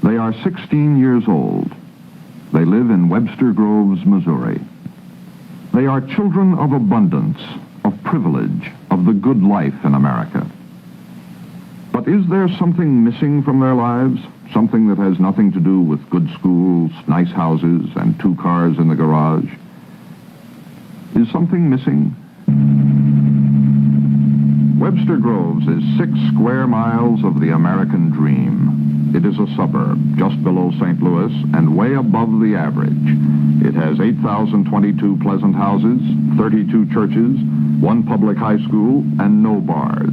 They are 16 years old. They live in Webster Groves, Missouri. They are children of abundance, of privilege, of the good life in America. But is there something missing from their lives? Something that has nothing to do with good schools, nice houses, and 2 cars in the garage? Is something missing? Webster Groves is 6 square miles of the American dream. It is a suburb just below St. Louis and way above the average. It has 8,022 pleasant houses, 32 churches, 1 public high school, and no bars.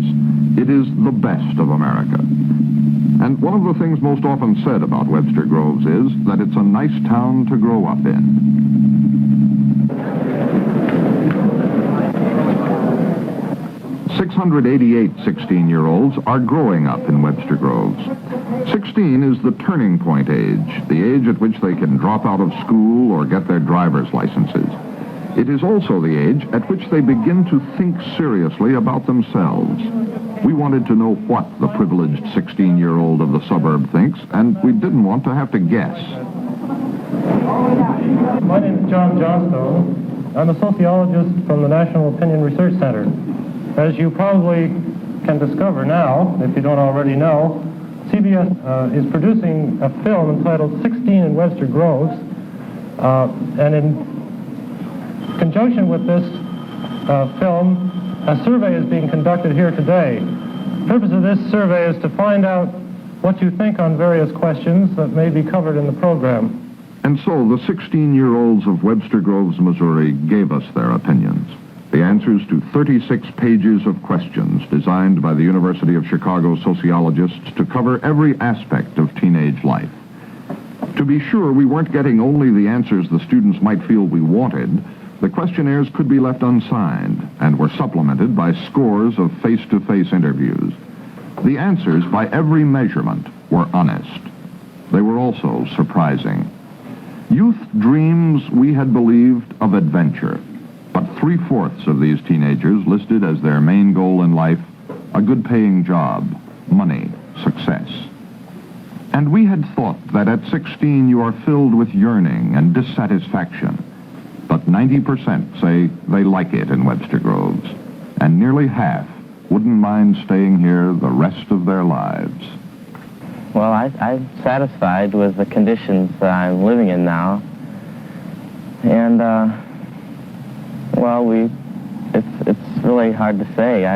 It is the best of America. And one of the things most often said about Webster Groves is that it's a nice town to grow up in. 688 16-year-olds are growing up in Webster Groves. 16 is the turning point age, the age at which they can drop out of school or get their driver's licenses. It is also the age at which they begin to think seriously about themselves. We wanted to know what the privileged 16-year-old of the suburb thinks, and we didn't want to have to guess. My name is John Johnstone. I'm a sociologist from the National Opinion Research Center. As you probably can discover now, if you don't already know, CBS is producing a film entitled 16 in Webster Groves, and in conjunction with this film, a survey is being conducted here today. The purpose of this survey is to find out what you think on various questions that may be covered in the program. And so the 16-year-olds of Webster Groves, Missouri, gave us their opinions. The answers to 36 pages of questions designed by the University of Chicago sociologists to cover every aspect of teenage life. To be sure, we weren't getting only the answers the students might feel we wanted. The questionnaires could be left unsigned and were supplemented by scores of face-to-face interviews. The answers, by every measurement, were honest. They were also surprising. Youth dreams, we had believed, of adventure. But 3/4 of these teenagers listed as their main goal in life a good-paying job, money, success. And we had thought that at 16 you are filled with yearning and dissatisfaction. But 90% say they like it in Webster Groves, and nearly half wouldn't mind staying here the rest of their lives. Well, I'm satisfied with the conditions that I'm living in now. And, well, it's really hard to say.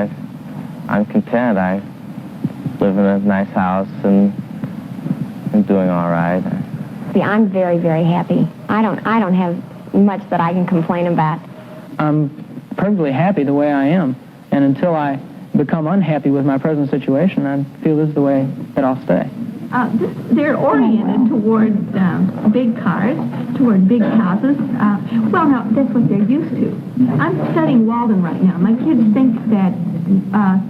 I'm content. I live in a nice house and I'm doing all right. See, I'm very, very happy. I don't have much that I can complain about. I'm perfectly happy the way I am, and until I become unhappy with my present situation, I feel this is the way that I'll stay. They're oriented toward big cars, toward big houses. Well, no, that's what they're used to. I'm studying Walden right now. My kids think that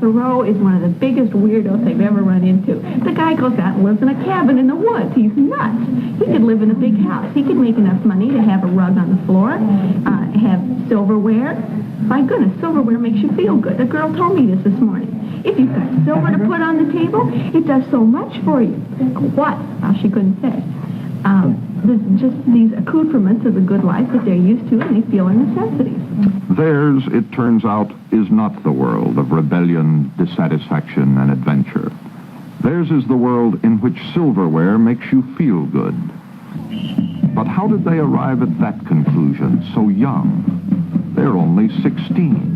Thoreau is one of the biggest weirdos they've ever run into. The guy goes out and lives in a cabin in the woods. He's nuts. He could live in a big house. He could make enough money to have a rug on the floor, have silverware. My goodness, silverware makes you feel good. A girl told me this morning. If you've got silver to put on the table, it does so much for you. What? Well, she couldn't say. Just these accoutrements of the good life that they're used to, and they feel are necessities. Theirs, it turns out, is not the world of rebellion, dissatisfaction, and adventure. Theirs is the world in which silverware makes you feel good. But how did they arrive at that conclusion so young? They're only 16.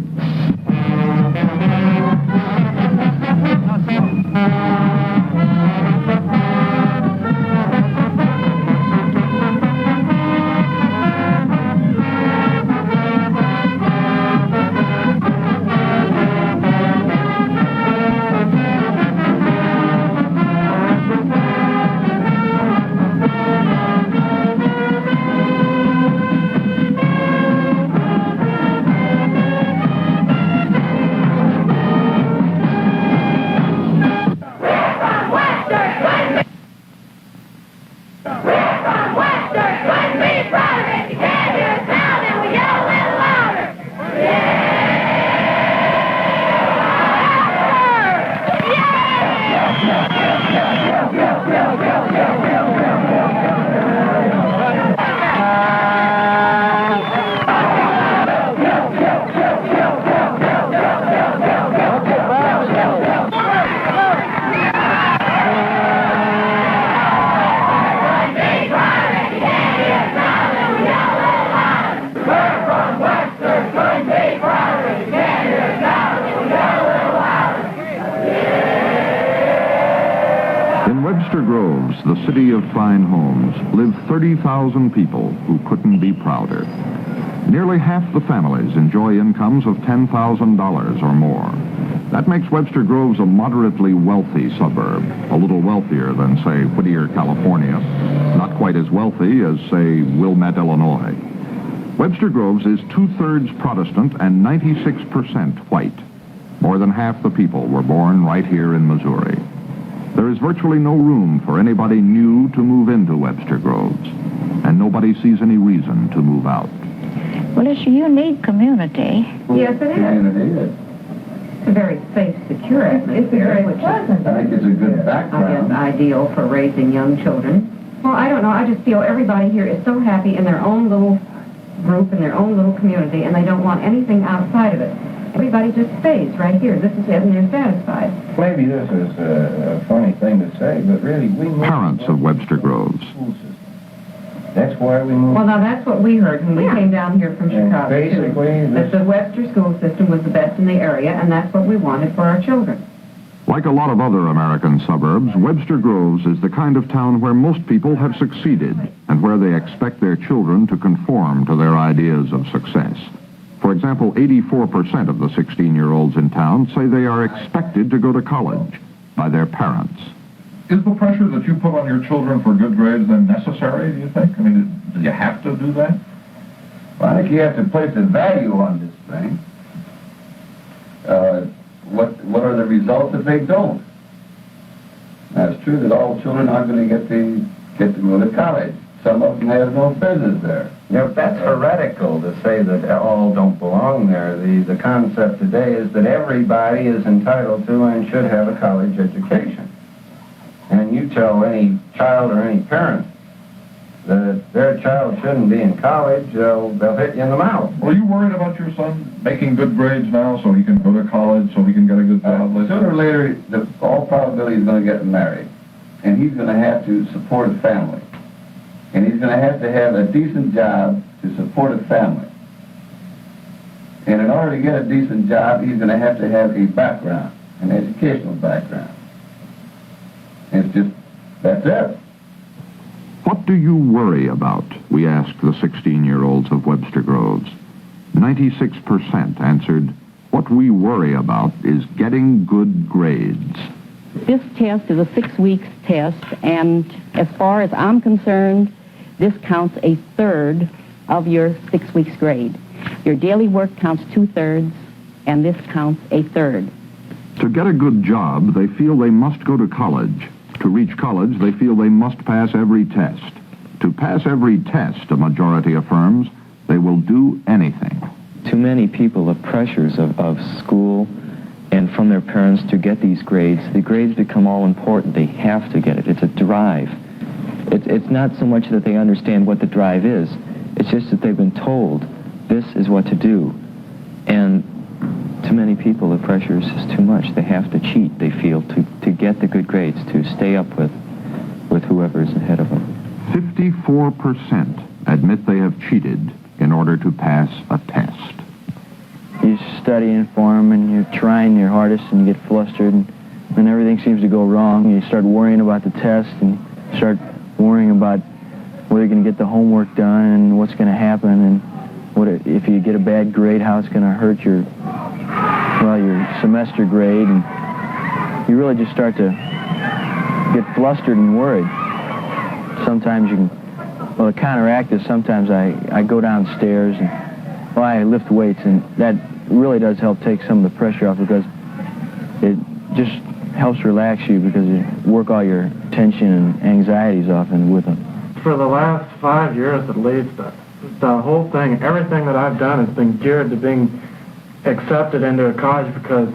Webster Groves, the city of fine homes, live 30,000 people who couldn't be prouder. Nearly half the families enjoy incomes of $10,000 or more. That makes Webster Groves a moderately wealthy suburb, a little wealthier than, say, Whittier, California, not quite as wealthy as, say, Wilmette, Illinois. Webster Groves is 2/3 Protestant and 96% white. More than half the people were born right here in Missouri. There is virtually no room for anybody new to move into Webster Groves, and nobody sees any reason to move out. Well, it's a unique community. Yes, it is. It's a very safe, secure atmosphere, which is, I think it's a good background. I guess, ideal for raising young children. Well, I don't know. I just feel everybody here is so happy in their own little group, in their own little community, and they don't want anything outside of it. Everybody just stays right here. This is it, and they're satisfied. Maybe this is a funny thing to say, but really, we moved... Parents of Webster Groves. That's why we moved. Well, now, that's what we heard when we came down here from Chicago, basically, too. That the Webster school system was the best in the area, and that's what we wanted for our children. Like a lot of other American suburbs, Webster Groves is the kind of town where most people have succeeded and where they expect their children to conform to their ideas of success. For example, 84% of the 16-year-olds in town say they are expected to go to college by their parents. Is the pressure that you put on your children for good grades then necessary, do you think? I mean, do you have to do that? Well, I think you have to place a value on this thing. What are the results if they don't? Now, it's true that all children aren't going to get to go to college. Some of them have no business there. You know, that's heretical to say that all don't belong there. The concept today is that everybody is entitled to and should have a college education. And you tell any child or any parent that their child shouldn't be in college, they'll hit you in the mouth. Are you worried about your son making good grades now so he can go to college, so he can get a good job? Sooner or later, all probability he's going to get married. And he's going to have to support a family. And he's going to have a decent job to support a family. And in order to get a decent job, he's going to have a background, an educational background. And it's just, that's it. What do you worry about? We asked the 16-year-olds of Webster Groves. 96% answered, what we worry about is getting good grades. This test is a 6 weeks test, and as far as I'm concerned, this counts 1/3 of your 6 weeks grade. Your daily work counts 2/3, and this counts 1/3. To get a good job, they feel they must go to college. To reach college, they feel they must pass every test. To pass every test, a majority affirms, they will do anything. Too many people have pressures of school and from their parents to get these grades. The grades become all important. They have to get it. It's a drive. It's not so much that they understand what the drive is. It's just that they've been told this is what to do. And to many people, the pressure is just too much. They have to cheat, they feel, to get the good grades, to stay up with whoever is ahead of them. 54% admit they have cheated in order to pass a test. You're studying for them, and you're trying your hardest, and you get flustered, and everything seems to go wrong. You start worrying about the test, and start worrying about whether you're going to get the homework done, and what's going to happen, and if you get a bad grade, how it's going to hurt your semester grade, and you really just start to get flustered and worried. Sometimes to counteract this, sometimes I go downstairs and I lift weights, and that really does help take some of the pressure off, because it just helps relax you, because you work all your tension and anxieties off and with them. For the last 5 years at least, the whole thing, everything that I've done has been geared to being accepted into a college, because,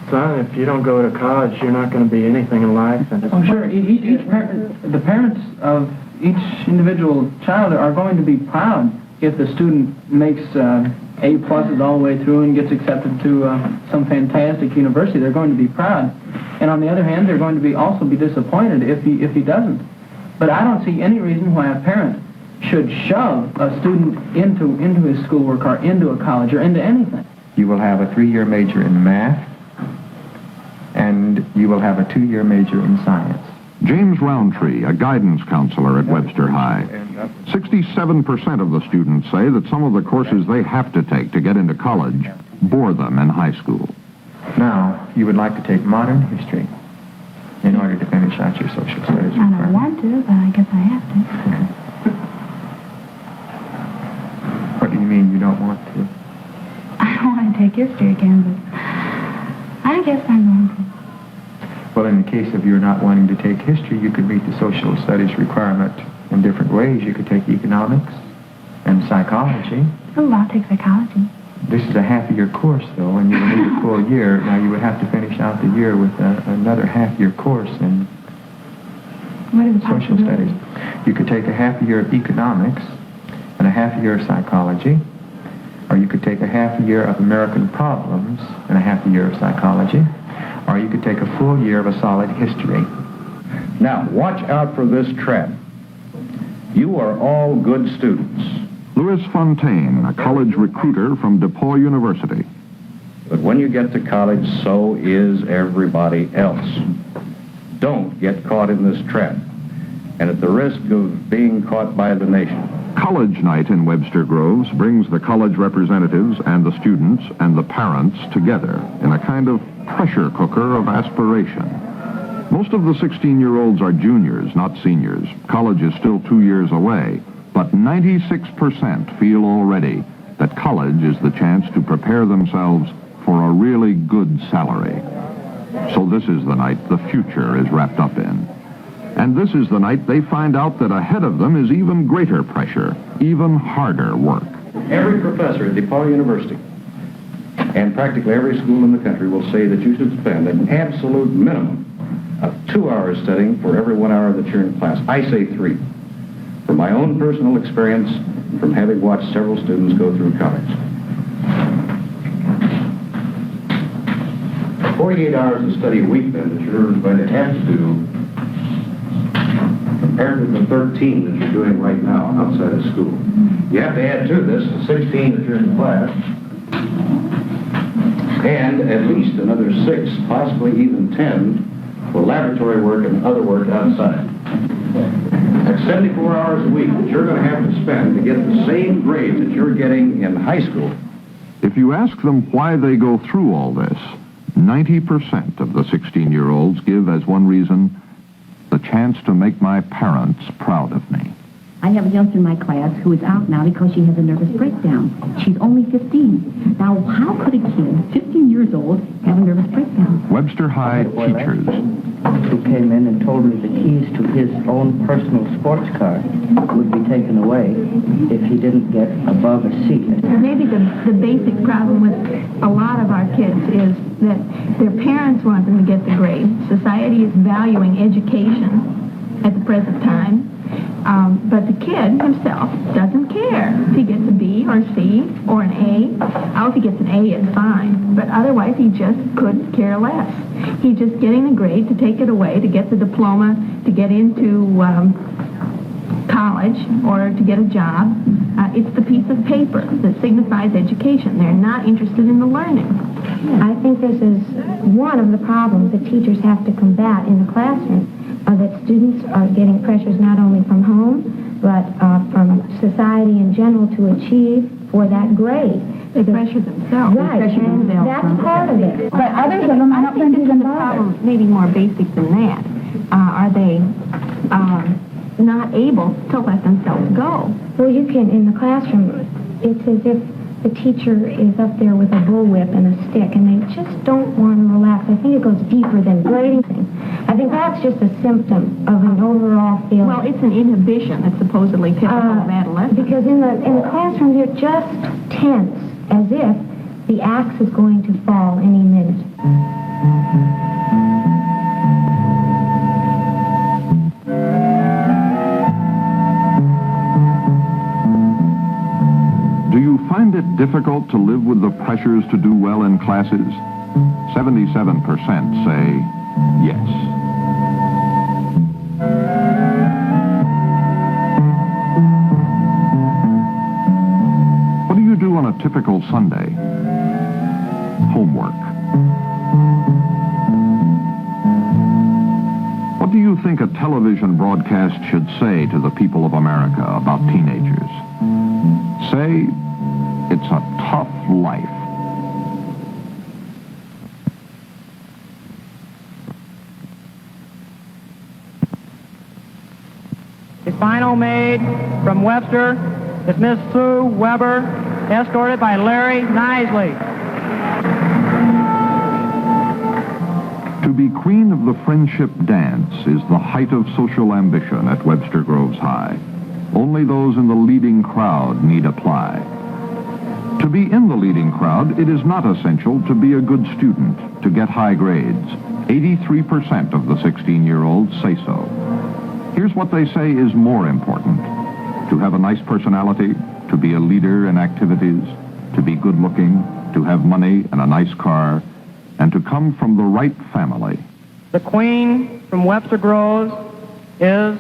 son, if you don't go to college, you're not going to be anything in life. And oh, sure. The parents of each individual child are going to be proud if the student makes A+ all the way through and gets accepted to some fantastic university. They're going to be proud. And on the other hand, they're going to also be disappointed if he doesn't. But I don't see any reason why a parent should shove a student into his schoolwork or into a college or into anything. You will have a 3-year major in math, and you will have a 2-year major in science. James Roundtree, a guidance counselor at Webster High. 67% of the students say that some of the courses they have to take to get into college bore them in high school. Now, you would like to take modern history in order to finish out your social studies. I don't want to, but I guess I have to. What do you mean you don't want to? I don't want to take history again, but I guess I'm going to. Well, in the case of you not wanting to take history, you could meet the social studies requirement in different ways. You could take economics and psychology. Oh, I'll take psychology. This is a half-year course, though, and you will need a full year. Now, you would have to finish out the year with another half-year course in social studies. You could take a half-year of economics and a half-year of psychology, or you could take a half-year of American problems and a half-year of psychology, or you could take a full year of a solid history. Now, watch out for this trend. You are all good students. Louis Fontaine, a college recruiter from DePaul University. But when you get to college, so is everybody else. Don't get caught in this trend, and at the risk of being caught by the nation. College night in Webster Groves brings the college representatives and the students and the parents together in a kind of pressure cooker of aspiration. Most of the 16-year-olds are juniors, not seniors. College is still 2 years away, but 96% feel already that college is the chance to prepare themselves for a really good salary. So this is the night the future is wrapped up in. And this is the night they find out that ahead of them is even greater pressure, even harder work. Every professor at DePaul University and practically every school in the country will say that you should spend an absolute minimum of 2 hours studying for every 1 hour that you're in class. I say 3. From my own personal experience, from having watched several students go through college. 48 hours of study a week, then, that you're going to have to do, compared to the 13 that you're doing right now outside of school. You have to add to this the 16 that you're in class, and at least another 6, possibly even 10, for laboratory work and other work outside. That's 74 hours a week that you're going to have to spend to get the same grade that you're getting in high school. If you ask them why they go through all this, 90% of the 16-year-olds give as one reason the chance to make my parents proud of me. I have a youngster in my class who is out now because she has a nervous breakdown. She's only 15. Now, how could a kid, 15 years old, have a nervous breakdown? Webster High teachers. Who came in and told me the keys to his own personal sports car would be taken away if he didn't get above a C. Maybe the basic problem with a lot of our kids is that their parents want them to get the grade. Society is valuing education at the present time. But the kid himself doesn't care if he gets a B or a C or an A. Oh, if he gets an A, it's fine. But otherwise, he just couldn't care less. He's just getting the grade to take it away, to get the diploma, to get into college or to get a job. It's the piece of paper that signifies education. They're not interested in the learning. I think this is one of the problems that teachers have to combat in the classroom. That students are getting pressures not only from home, but from society in general to achieve for that grade. They pressure themselves. Right, They pressure and themselves that's part of it. But others of them, I don't think this is a problem maybe more basic than that. Are they not able to let themselves go? Well, you can, in the classroom, it's as if the teacher is up there with a bullwhip and a stick, and they just don't want to relax. I think it goes deeper than grading. I think that's just a symptom of an overall feeling. Well, it's an inhibition that's supposedly typical of adolescents. Because in the classroom, you're just tense, as if the axe is going to fall any minute. Do you find it difficult to live with the pressures to do well in classes? 77% say yes. What do you do on a typical Sunday? Homework. What do you you think a television broadcast should say to the people of America about teenagers? Say, it's a tough life. The final maid from Webster is Miss Sue Weber, escorted by Larry Knisley. To be queen of the friendship dance is the height of social ambition at Webster Groves High. Only those in the leading crowd need apply. To be in the leading crowd, it is not essential to be a good student, to get high grades. 83% of the 16-year-olds say so. Here's what they say is more important: to have a nice personality, to be a leader in activities, to be good-looking, to have money and a nice car, and to come from the right family. The queen from Webster Groves is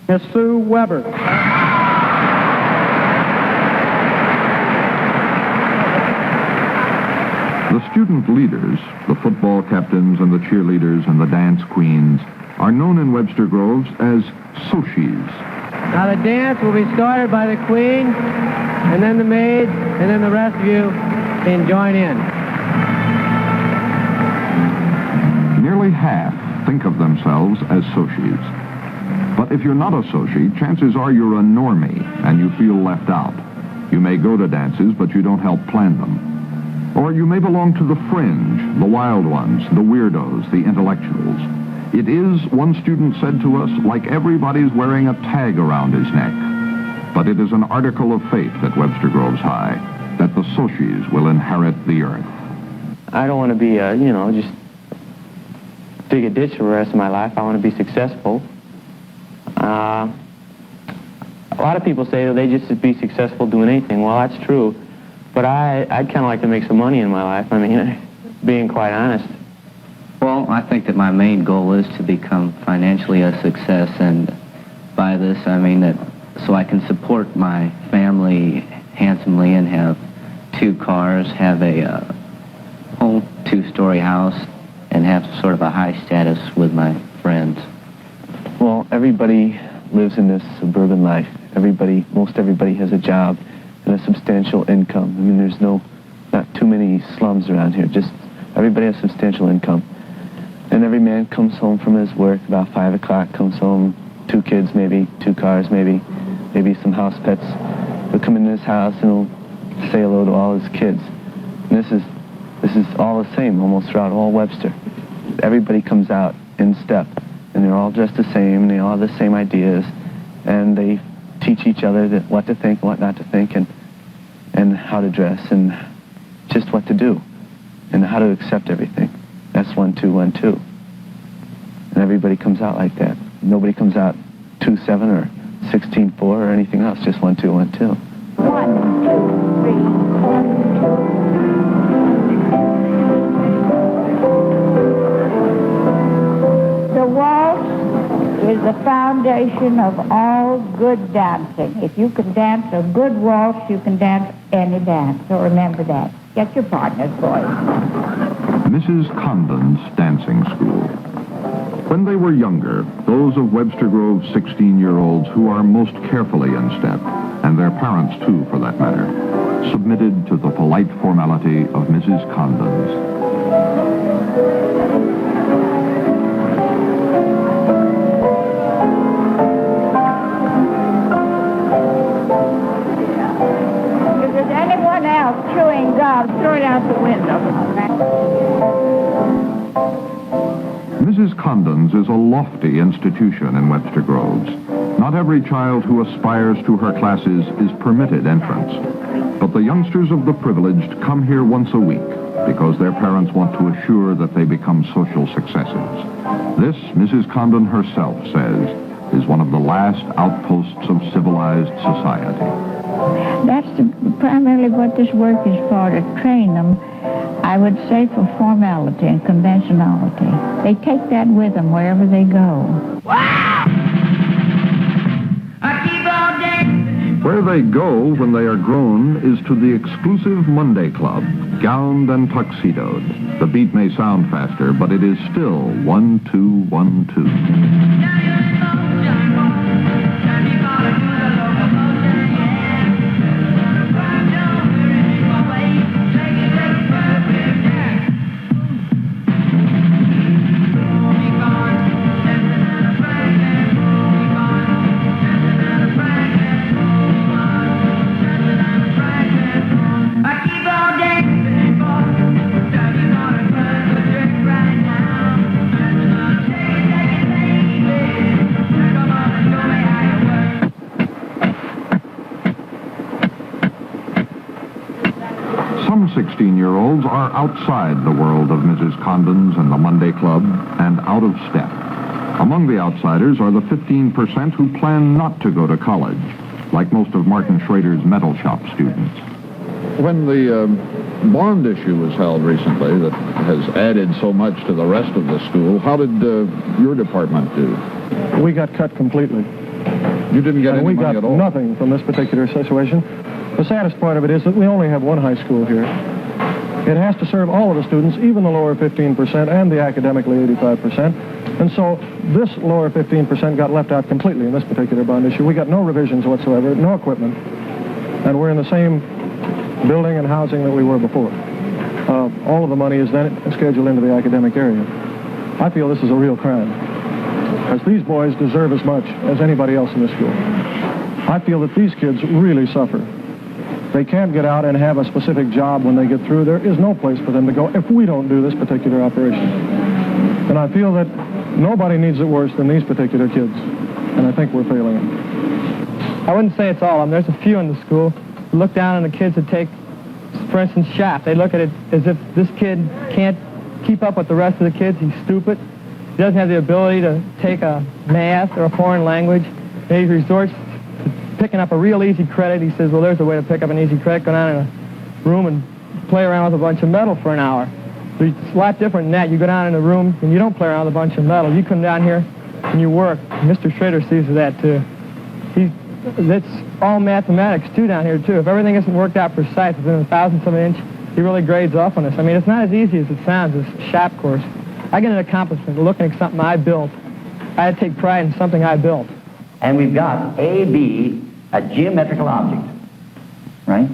Miss Sue Weber. The student leaders, the football captains and the cheerleaders and the dance queens, are known in Webster Groves as Sochies. Now the dance will be started by the queen, and then the maid, and then the rest of you can join in. Nearly half think of themselves as Sochies. But if you're not a Sochie, chances are you're a normie and you feel left out. You may go to dances, but you don't help plan them. Or you may belong to the fringe, the wild ones, the weirdos, the intellectuals. It is, one student said to us, like everybody's wearing a tag around his neck. But it is an article of faith at Webster Groves High that the Sochies will inherit the earth. I don't want to be, just dig a ditch for the rest of my life. I want to be successful. A lot of people say that they just be successful doing anything. Well, that's true. But I'd kind of like to make some money in my life. I mean, being quite honest. Well, I think that my main goal is to become financially a success, and by this I mean that so I can support my family handsomely and have 2 cars, have a whole 2-story house, and have sort of a high status with my friends. Well, everybody lives in this suburban life. Most everybody has a job and a substantial income. I mean, there's not too many slums around here. Just everybody has substantial income. And every man comes home from his work about 5 o'clock, comes home, 2 kids maybe, 2 cars maybe some house pets. He'll come into his house and he'll say hello to all his kids. And this is all the same almost throughout all Webster. Everybody comes out in step, and they're all dressed the same, and they all have the same ideas, and they teach each other what to think, what not to think, and how to dress, and just what to do, and how to accept everything. That's 1, 2, 1, 2. And everybody comes out like that. Nobody comes out 2, 7 or 16, 4 or anything else, just 1, 2, 1, 2. 1, 2, 3, 1, 2. The waltz is the foundation of all good dancing. If you can dance a good waltz, you can dance any dance. So remember that. Get your partners, boys. Mrs. Condon's dancing school. When they were younger, those of Webster Grove's 16-year-olds who are most carefully in step, and their parents too for that matter, submitted to the polite formality of Mrs. Condon's. If there's anyone else chewing gum, throw it out the window. Mrs. Condon's is a lofty institution in Webster Groves. Not every child who aspires to her classes is permitted entrance. But the youngsters of the privileged come here once a week because their parents want to assure that they become social successes. This, Mrs. Condon herself says, is one of the last outposts of civilized society. That's primarily what this work is for, to train them, I would say, for formality and conventionality. They take that with them wherever they go. Where Where they go when they are grown is to the exclusive Monday Club, gowned and tuxedoed. The beat may sound faster, but it is still 1, 2, 1, 2. Some 16-year-olds are outside the world of Mrs. Condon's and the Monday Club and out of step. Among the outsiders are the 15% who plan not to go to college, like most of Martin Schrader's metal shop students. When the bond issue was held recently that has added so much to the rest of the school, how did your department do? We got cut completely. You didn't get any money at all? We got nothing from this particular situation. The saddest part of it is that we only have one high school here. It has to serve all of the students, even the lower 15% and the academically 85%. And so this lower 15% got left out completely in this particular bond issue. We got no revisions whatsoever, no equipment, and we're in the same building and housing that we were before. All of the money is then scheduled into the academic area. I feel this is a real crime, because these boys deserve as much as anybody else in this school. I feel that these kids really suffer. They can't get out and have a specific job when they get through. There is no place for them to go if we don't do this particular operation. And I feel that nobody needs it worse than these particular kids, and I think we're failing them. I wouldn't say it's all of them. There's a few in the school who look down on the kids that take, for instance, shop. They look at it as if this kid can't keep up with the rest of the kids. He's stupid. He doesn't have the ability to take a math or a foreign language. And he resorts to picking up a real easy credit. He says, well, there's a way to pick up an easy credit. Go down in a room and play around with a bunch of metal for an hour. It's a lot different than that. You go down in a room and you don't play around with a bunch of metal. You come down here and you work. Mr. Schrader sees that, too. That's all mathematics, too, down here, too. If everything isn't worked out precise within a thousandth of an inch, he really grades off on us. I mean, it's not as easy as it sounds, this shop course. I get an accomplishment looking at something I built. I had to take pride in something I built. And we've got AB, a geometrical object, right?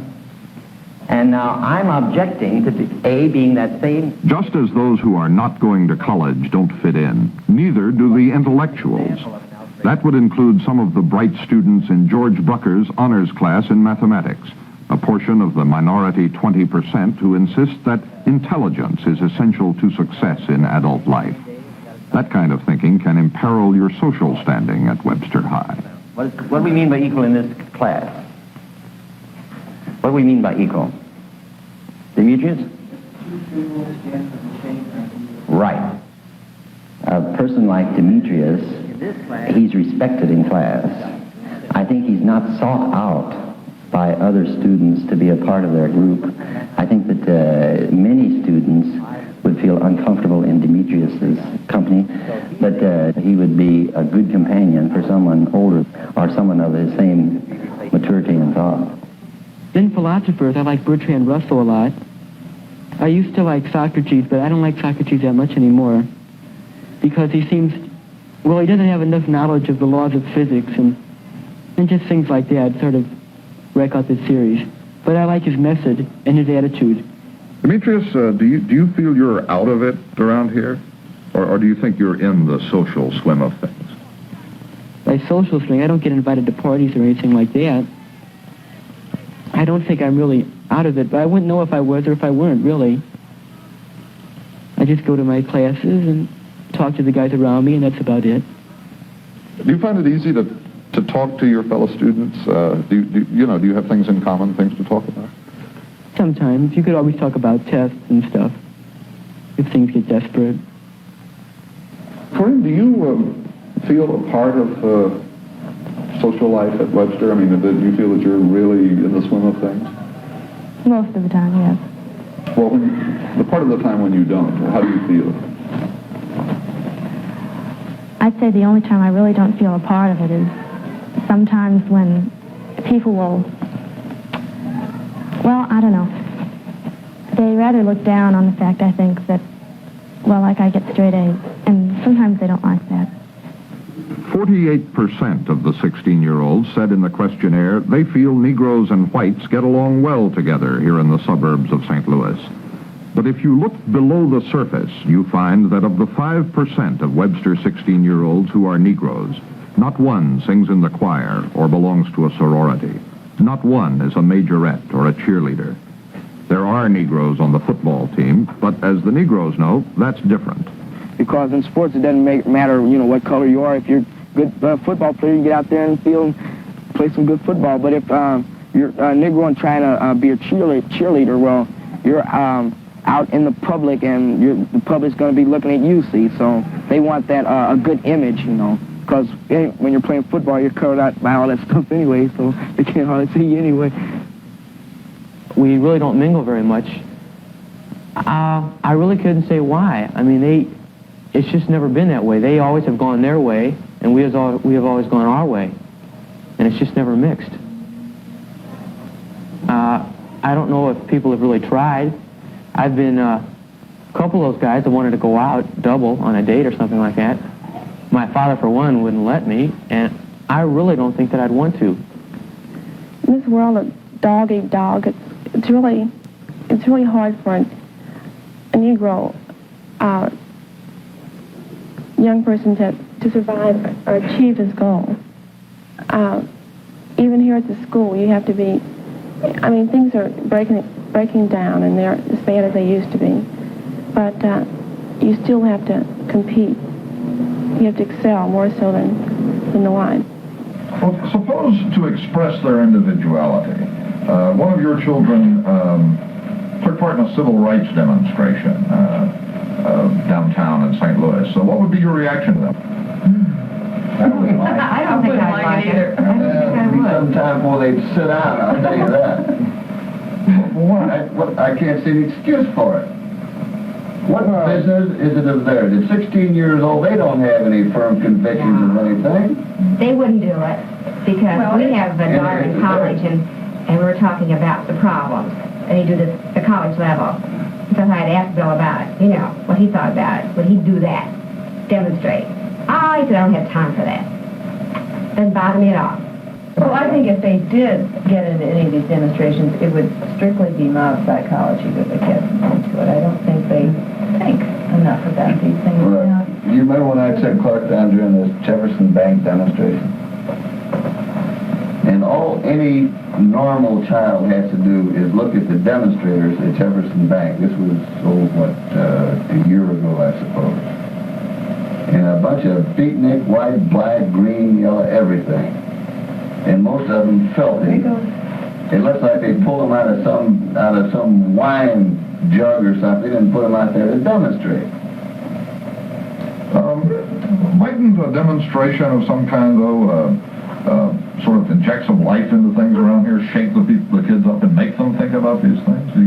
And now I'm objecting to A being that same... Just as those who are not going to college don't fit in, neither do the intellectuals. That would include some of the bright students in George Brucker's honors class in mathematics, a portion of the minority 20% who insist that intelligence is essential to success in adult life. That kind of thinking can imperil your social standing at Webster High. What do we mean by equal in this class? What do we mean by equal? Demetrius? Right. A person like Demetrius, he's respected in class. I think he's not sought out by other students to be a part of their group. I think that many students would feel uncomfortable in Demetrius's company, but he would be a good companion for someone older or someone of his same maturity and thought. In philosophers, I like Bertrand Russell a lot. I used to like Socrates, but I don't like Socrates that much anymore because he seems, well, he doesn't have enough knowledge of the laws of physics and just things like that sort of wreck out the series. But I like his method and his attitude. Demetrius, do you feel you're out of it around here? Or do you think you're in the social swim of things? By social swing, I don't get invited to parties or anything like that. I don't think I'm really out of it, but I wouldn't know if I was or if I weren't, really. I just go to my classes and talk to the guys around me, and that's about it. Do you find it easy to talk to your fellow students? Do you have things in common, things to talk about? Sometimes. You could always talk about tests and stuff if things get desperate. Corinne, do you feel a part of social life at Webster? I mean, do you feel that you're really in the swim of things? Most of the time, yes. Well, the part of the time when you don't, how do you feel? I'd say the only time I really don't feel a part of it is sometimes when people will, well, I don't know. They rather look down on the fact, I think, that, well, like I get straight A's, and sometimes they don't like that. 48% of the 16-year-olds said in the questionnaire they feel Negroes and whites get along well together here in the suburbs of St. Louis. But if you look below the surface, you find that of the 5% of Webster 16-year-olds who are Negroes, not one sings in the choir or belongs to a sorority. Not one is a majorette or a cheerleader. There are Negroes on the football team, but as the Negroes know, that's different. Because in sports, it doesn't matter, what color you are. If you're a good football player, you get out there and play some good football. But if you're a Negro and trying to be a cheerleader, well, you're out in the public, and the public's going to be looking at you, see. So they want that a good image, because when you're playing football, you're covered out by all that stuff anyway, so they can't hardly see you anyway. We really don't mingle very much. I really couldn't say why. I mean, it's just never been that way. They always have gone their way, and we have always gone our way, and it's just never mixed. I don't know if people have really tried. I've been a couple of those guys that wanted to go out double on a date or something like that. My father, for one, wouldn't let me, and I really don't think that I'd want to. In this world of dog eat dog, it's really hard for a Negro young person to survive or achieve his goal. Even here at the school, you have to be, things are breaking down, and they're as bad as they used to be. But you still have to compete. You have to excel more so than the white. Well, suppose to express their individuality, one of your children took part in a civil rights demonstration downtown in St. Louis. So what would be your reaction to that? I don't think I'd like it either. There'd be some time before they'd sit down, I'll tell you that. I can't see an excuse for it. What business is it of theirs? At 16 years old, they don't have any firm convictions of anything. They wouldn't do it because we have a daughter in college, and we were talking about the problems. And he do this at the college level. So I'd ask Bill about it, what he thought about it. Would he do that? Demonstrate? He said, I don't have time for that. Doesn't bother me at all. Well, I think if they did get into any of these demonstrations, it would strictly be mob psychology that would get them into it. I don't think they think enough about these things. Right. You remember when I took Clark down during the Jefferson Bank demonstration? And all any normal child has to do is look at the demonstrators at Jefferson Bank. This was, a year ago, I suppose. And a bunch of beatnik, white, black, green, yellow, everything. And most of them filthy. It looks like they pulled them out of some wine jug or something. They didn't put them out there to demonstrate. Mightn't a demonstration of some kind, though, sort of inject some life into things around here, shake the kids up, and make them think about these things? Do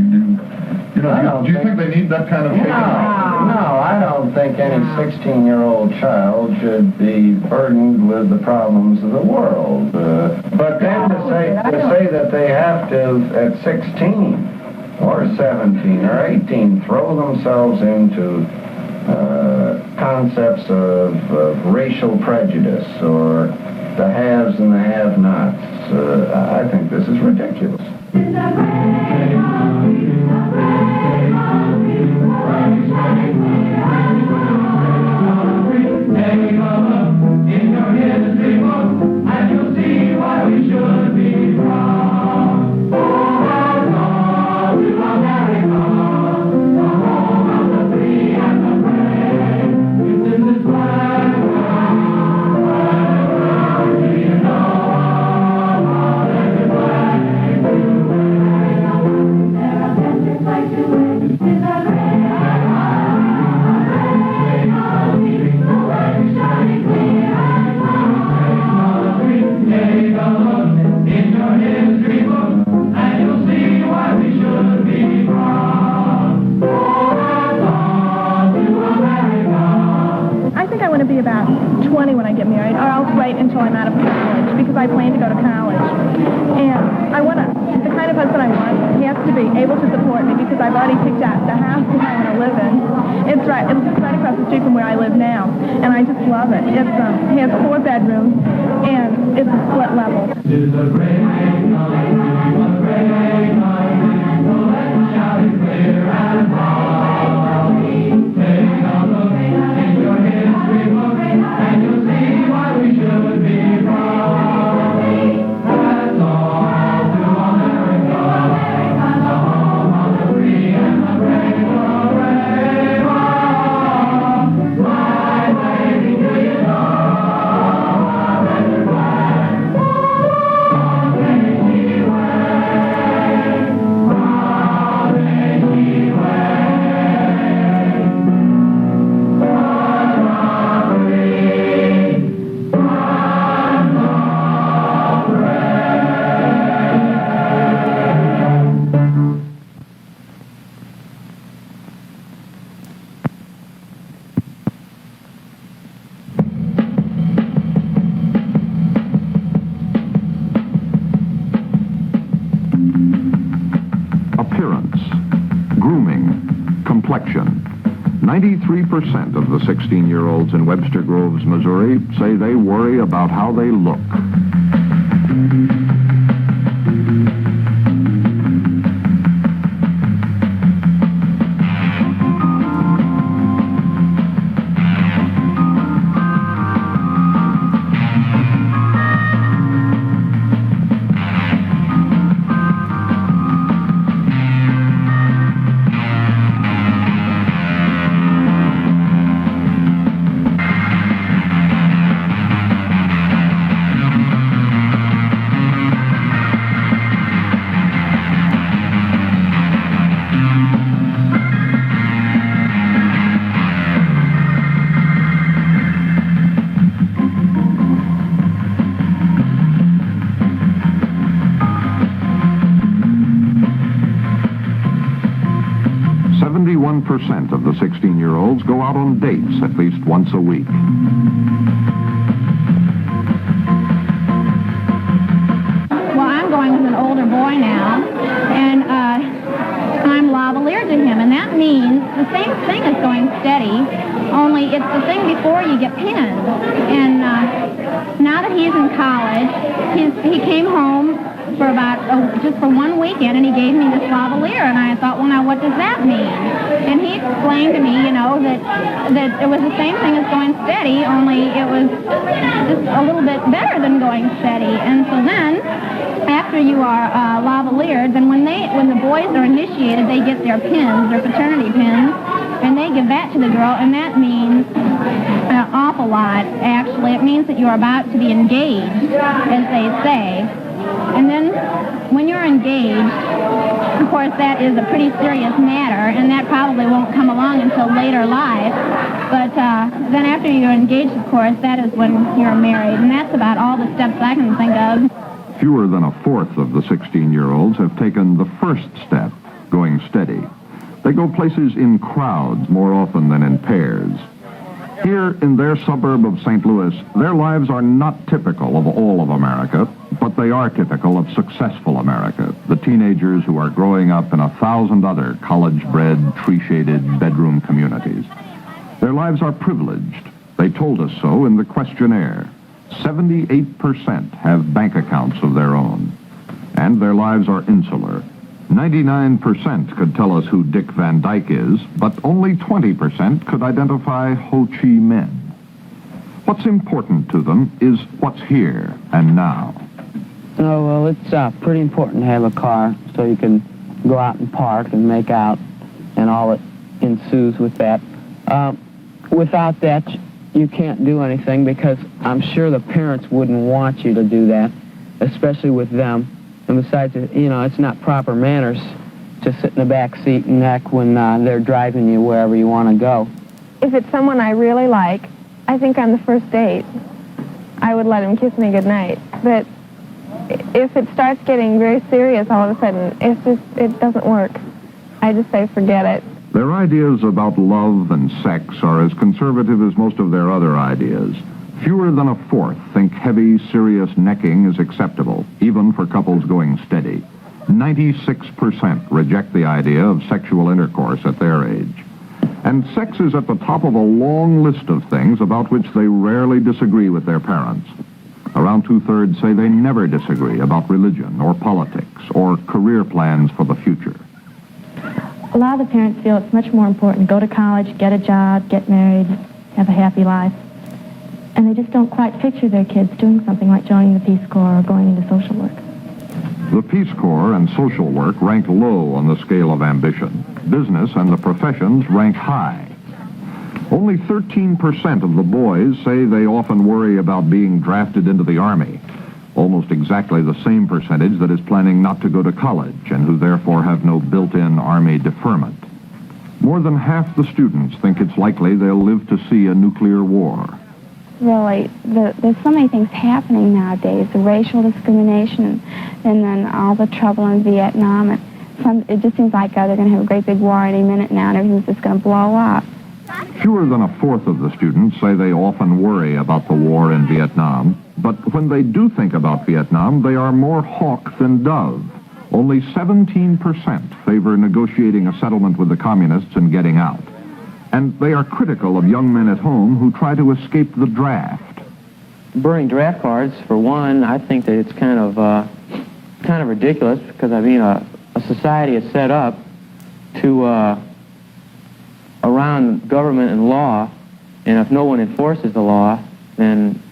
you think they need that kind of shaking up? No, I don't think any 16-year-old child should be burdened with the problems of the world. But then to say that they have to, at 16 or 17 or 18, throw themselves into concepts of racial prejudice or the haves and the have-nots, I think this is ridiculous. And I want the kind of husband I want, he has to be able to support me because I've already picked out the house that I want to live in. It's right across the street from where I live now, and I just love it. It has 4 bedrooms, and it's a split level. It's a great night, a great night, so let's shout it clear and loud. Take a look in your history book, and you'll see why we should be proud. That's all to America, the home of the free and the brave, the brave. Why, baby, do you know our red flag? Proud may he wave, proud may he wave. Appearance, grooming, complexion. 93% of the 16-year-olds in Webster Groves, Missouri, say they worry about how they look. Percent of the 16-year-olds go out on dates at least once a week. Well, I'm going with an older boy now, and I'm lavalier to him, and that means the same thing as going steady, only it's the thing before you get pinned. And now that he's in college, he came home for just for one weekend, and he gave me this lavalier, and I thought, well, now what does that mean? And he explained to me, that it was the same thing as going steady, only it was just a little bit better than going steady. And so then, after you are lavaliered, then when the boys are initiated, they get their pins, their fraternity pins, and they give that to the girl, and that means an awful lot, actually. It means that you're about to be engaged, as they say. And then, when you're engaged, of course, that is a pretty serious matter, and that probably won't come along until later life. But then after you're engaged, of course, that is when you're married, and that's about all the steps I can think of. Fewer than a fourth of the 16-year-olds have taken the first step, going steady. They go places in crowds more often than in pairs. Here in their suburb of St. Louis, their lives are not typical of all of America, but they are typical of successful America, the teenagers who are growing up in 1,000 other college-bred, tree-shaded bedroom communities. Their lives are privileged. They told us so in the questionnaire. 78% have bank accounts of their own. And their lives are insular. 99% could tell us who Dick Van Dyke is, but only 20% could identify Ho Chi Minh. What's important to them is what's here and now. Oh, well, it's pretty important to have a car so you can go out and park and make out and all that ensues with that. Without that, you can't do anything because I'm sure the parents wouldn't want you to do that, especially with them. And besides, it's not proper manners to sit in the back seat and neck when they're driving you wherever you want to go. If it's someone I really like, I think on the first date, I would let him kiss me goodnight. But if it starts getting very serious all of a sudden, it doesn't work. I just say forget it. Their ideas about love and sex are as conservative as most of their other ideas. Fewer than a fourth think heavy, serious necking is acceptable, even for couples going steady. 96% reject the idea of sexual intercourse at their age. And sex is at the top of a long list of things about which they rarely disagree with their parents. Around two-thirds say they never disagree about religion or politics or career plans for the future. A lot of the parents feel it's much more important to go to college, get a job, get married, have a happy life. And they just don't quite picture their kids doing something like joining the Peace Corps or going into social work. The Peace Corps and social work rank low on the scale of ambition. Business and the professions rank high. Only 13% of the boys say they often worry about being drafted into the Army, almost exactly the same percentage that is planning not to go to college and who therefore have no built-in Army deferment. More than half the students think it's likely they'll live to see a nuclear war. Really, there's so many things happening nowadays, the racial discrimination and then all the trouble in Vietnam. It just seems like they're going to have a great big war any minute now and everything's just going to blow up. Fewer than a fourth of the students say they often worry about the war in Vietnam, but when they do think about Vietnam, they are more hawk than dove. Only 17% favor negotiating a settlement with the communists and getting out. And they are critical of young men at home who try to escape the draft. Burning draft cards, for one, I think that it's kind of ridiculous because, I mean, a society is set up to around government and law, and if no one enforces the law, then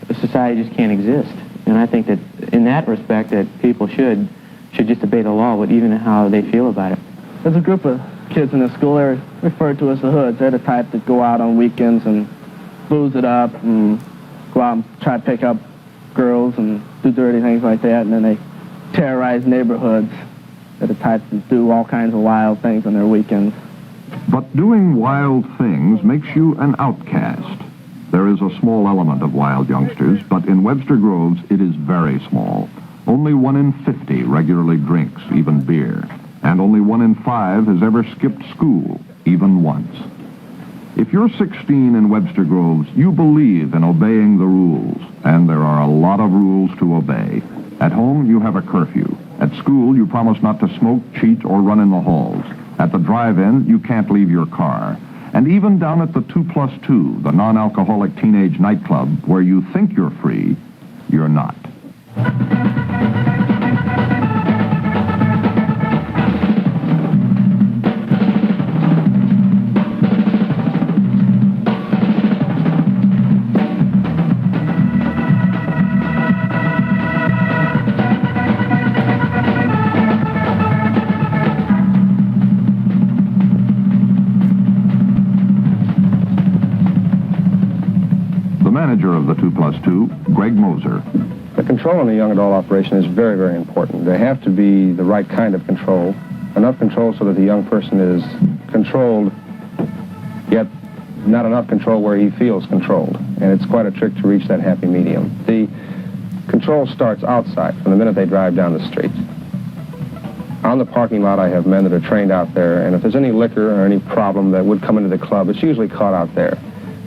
the society just can't exist. And I think that in that respect that people should just obey the law, but even how they feel about it. There's a group of kids in the school, they're referred to as the hoods. They're the type that go out on weekends and booze it up and go out and try to pick up girls and do dirty things like that, and then they terrorize neighborhoods. They're the type that do all kinds of wild things on their weekends. But doing wild things makes you an outcast. There is a small element of wild youngsters, but in Webster Groves it is very small. Only 1 in 50 regularly drinks, even beer. And only 1 in 5 has ever skipped school, even once. If you're 16 in Webster Groves, you believe in obeying the rules, and there are a lot of rules to obey. At home, you have a curfew. At school, you promise not to smoke, cheat, or run in the halls. At the drive-in, you can't leave your car. And even down at the 2+2, the non-alcoholic teenage nightclub, where you think you're free, you're not. Manager of the 2+2, Greg Moser. The control in the young adult operation is very, very important. There have to be the right kind of control, enough control so that the young person is controlled, yet not enough control where he feels controlled. And it's quite a trick to reach that happy medium. The control starts outside from the minute they drive down the street. On the parking lot, I have men that are trained out there, and if there's any liquor or any problem that would come into the club, it's usually caught out there.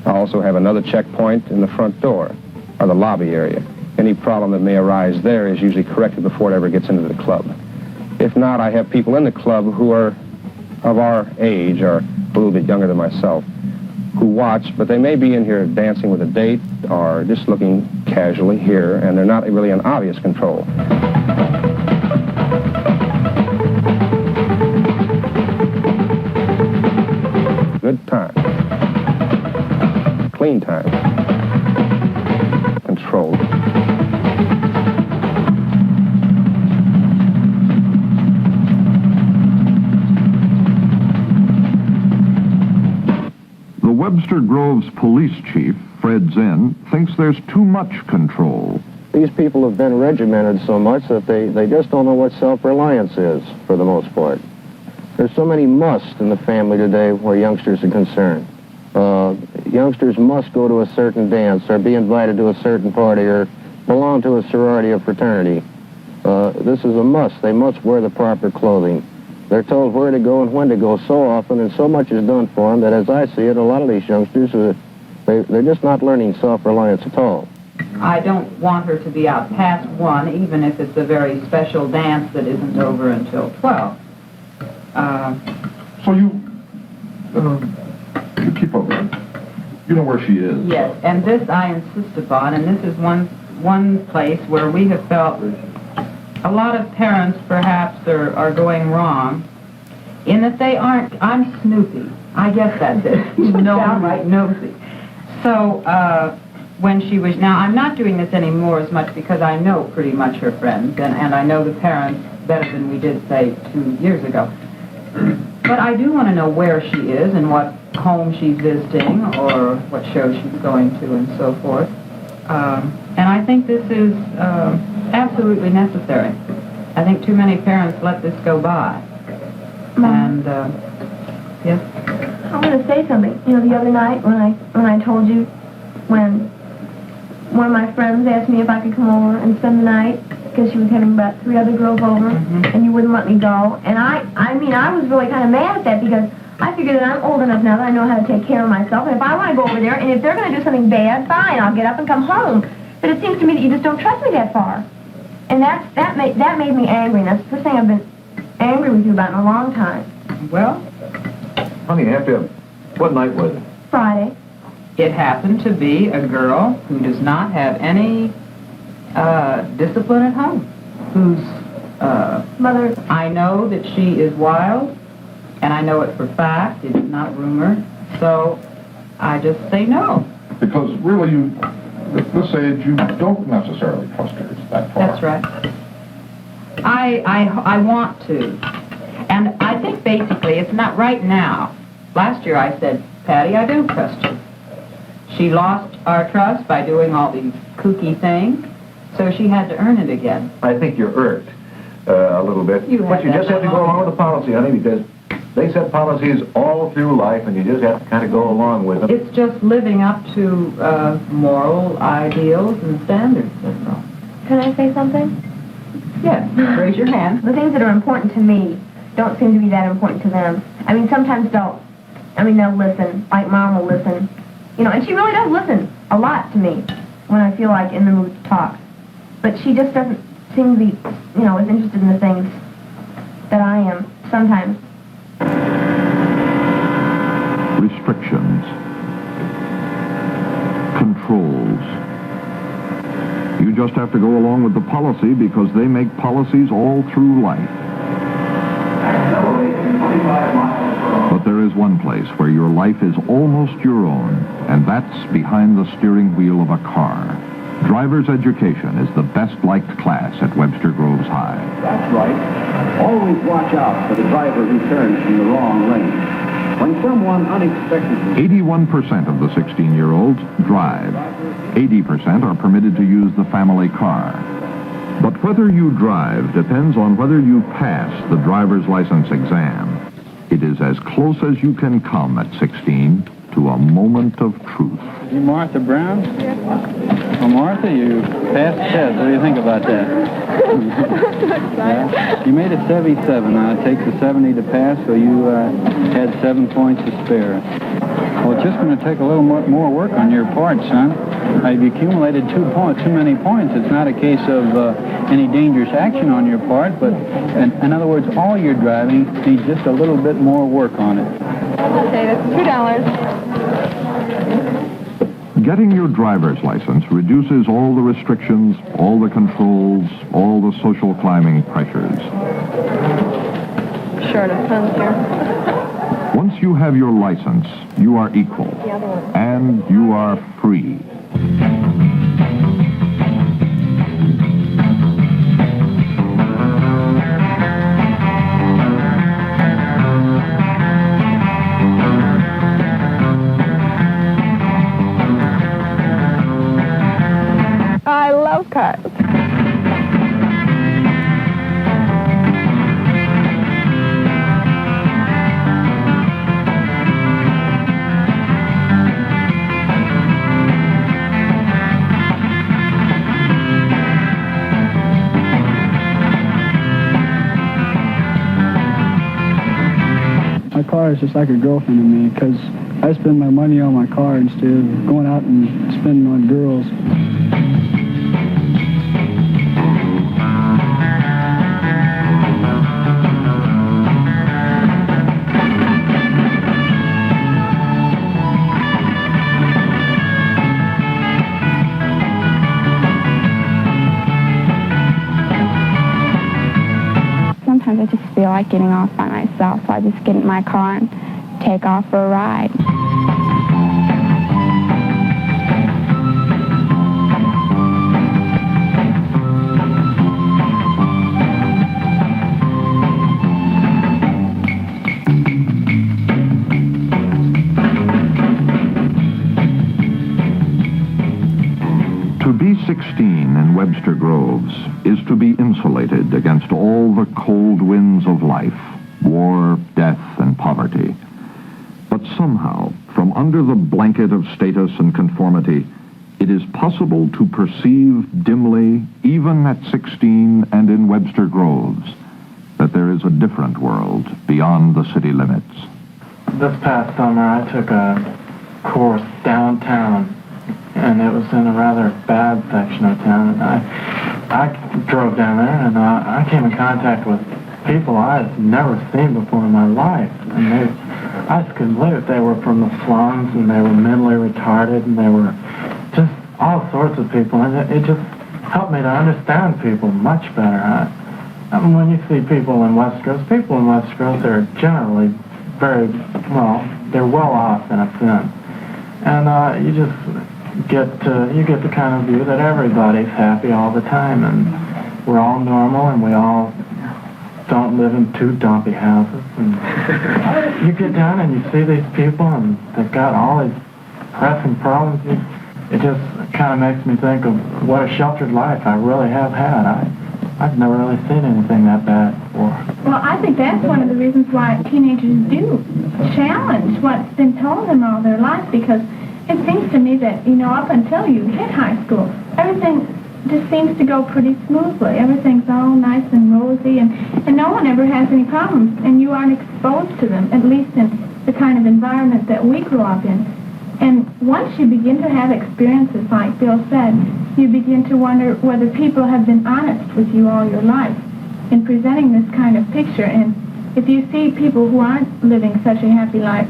I also have another checkpoint in the front door, or the lobby area. Any problem that may arise there is usually corrected before it ever gets into the club. If not, I have people in the club who are of our age, or a little bit younger than myself, who watch, but they may be in here dancing with a date, or just looking casually here, and they're not really in obvious control. Good time. Clean time. Controlled. The Webster Groves police chief, Fred Zinn, thinks there's too much control. These people have been regimented so much that they just don't know what self-reliance is, for the most part. There's so many musts in the family today where youngsters are concerned. Youngsters must go to a certain dance or be invited to a certain party or belong to a sorority or fraternity. This is a must. They must wear the proper clothing. They're told where to go and when to go so often, and so much is done for them that, as I see it, a lot of these youngsters They're just not learning self-reliance at all. I don't want her to be out past 1, even if it's a very special dance that isn't over until 12. So you keep up with her. You know where she is. Yes, and this I insist upon, and this is one place where we have felt a lot of parents perhaps are going wrong, in that they aren't, I'm snoopy. I guess that's it. Downright nosy. So, when she was, now I'm not doing this anymore as much because I know pretty much her friends, and I know the parents better than we did, say, 2 years ago. But I do want to know where she is and what home she's visiting or what show she's going to and so forth. And I think this is absolutely necessary. I think too many parents let this go by. And, yes? I want to say something. You know, the other night when I told you when one of my friends asked me if I could come over and spend the night because she was having about 3 other girls over, and you wouldn't let me go. And I mean, I was really kind of mad at that because I figured that I'm old enough now that I know how to take care of myself. And if I want to go over there, and if they're going to do something bad, fine, I'll get up and come home. But it seems to me that you just don't trust me that far. And that made me angry. And that's the first thing I've been angry with you about in a long time. Well, Honey, what night was it? Friday. It happened to be a girl who does not have any discipline at home, whose mother. I know that she is wild, and I know it for fact. It's not rumor. So I just say no. Because really, at this age, you don't necessarily trust her that far. That's right. I want to. And I think basically it's not right now. Last year I said, Patty, I do trust you. She lost our trust by doing all these kooky things, so she had to earn it again. I think you're irked a little bit. But you just have to go along with the policy, honey, because they set policies all through life, and you just have to kind of go along with them. It's just living up to moral ideals and standards, that's all. Can I say something? Yes, raise your hand. The things that are important to me don't seem to be that important to them. I mean, sometimes they'll listen, like Mom will listen. You know, and she really does listen a lot to me when I feel like in the mood to talk. But she just doesn't seem to be, as interested in the things that I am sometimes. Restrictions. Controls. You just have to go along with the policy because they make policies all through life. But there is one place where your life is almost your own, and that's behind the steering wheel of a car. Driver's education is the best-liked class at Webster Groves High. That's right. Always watch out for the driver who turns from the wrong lane. When someone unexpectedly... 81% of the 16-year-olds drive. 80% are permitted to use the family car. But whether you drive depends on whether you pass the driver's license exam. It is as close as you can come at 16 to a moment of truth. You Martha Brown? Well, Martha, you passed the test. What do you think about that? Yeah. You made a 77. Now it takes a 70 to pass, so you had 7 points to spare. Well, it's just going to take a little more work on your part, son. You've accumulated too many points. It's not a case of any dangerous action on your part, but in other words, all your driving needs just a little bit more work on it. Okay, that's $2. Getting your driver's license reduces all the restrictions, all the controls, all the social climbing pressures. Short of funds here. Once you have your license, you are equal, and you are free. I love cars. My car is just like a girlfriend to me because I spend my money on my car instead of going out and spending on girls. Sometimes I just feel like getting off by myself, so I just get in my car and take off for a ride. To be 16 in Webster Groves is to be insulated against all the cold winds of life, war, death, and poverty. But somehow, from under the blanket of status and conformity, it is possible to perceive dimly, even at 16 and in Webster Groves, that there is a different world beyond the city limits. This past summer, I took a course downtown, and it was in a rather bad section of town. And I drove down there, and I came in contact with people I've never seen before in my life. And I just couldn't believe it. They were from the slums, and they were mentally retarded, and they were just all sorts of people. And it just helped me to understand people much better. I mean, when you see people in Webster Groves, they're generally very, well, they're well off in a sense. And you just get the kind of view that everybody's happy all the time, and we're all normal, and we all don't live in two dumpy houses. And you get down and you see these people, and they've got all these pressing problems. It just kind of makes me think of what a sheltered life I really have had. I've never really seen anything that bad before. Well, I think that's one of the reasons why teenagers do challenge what's been told them all their life, because it seems to me that, up until you hit high school, everything just seems to go pretty smoothly. Everything's all nice and rosy, and no one ever has any problems, and you aren't exposed to them, at least in the kind of environment that we grew up in. And once you begin to have experiences like Bill said, you begin to wonder whether people have been honest with you all your life in presenting this kind of picture. And if you see people who aren't living such a happy life,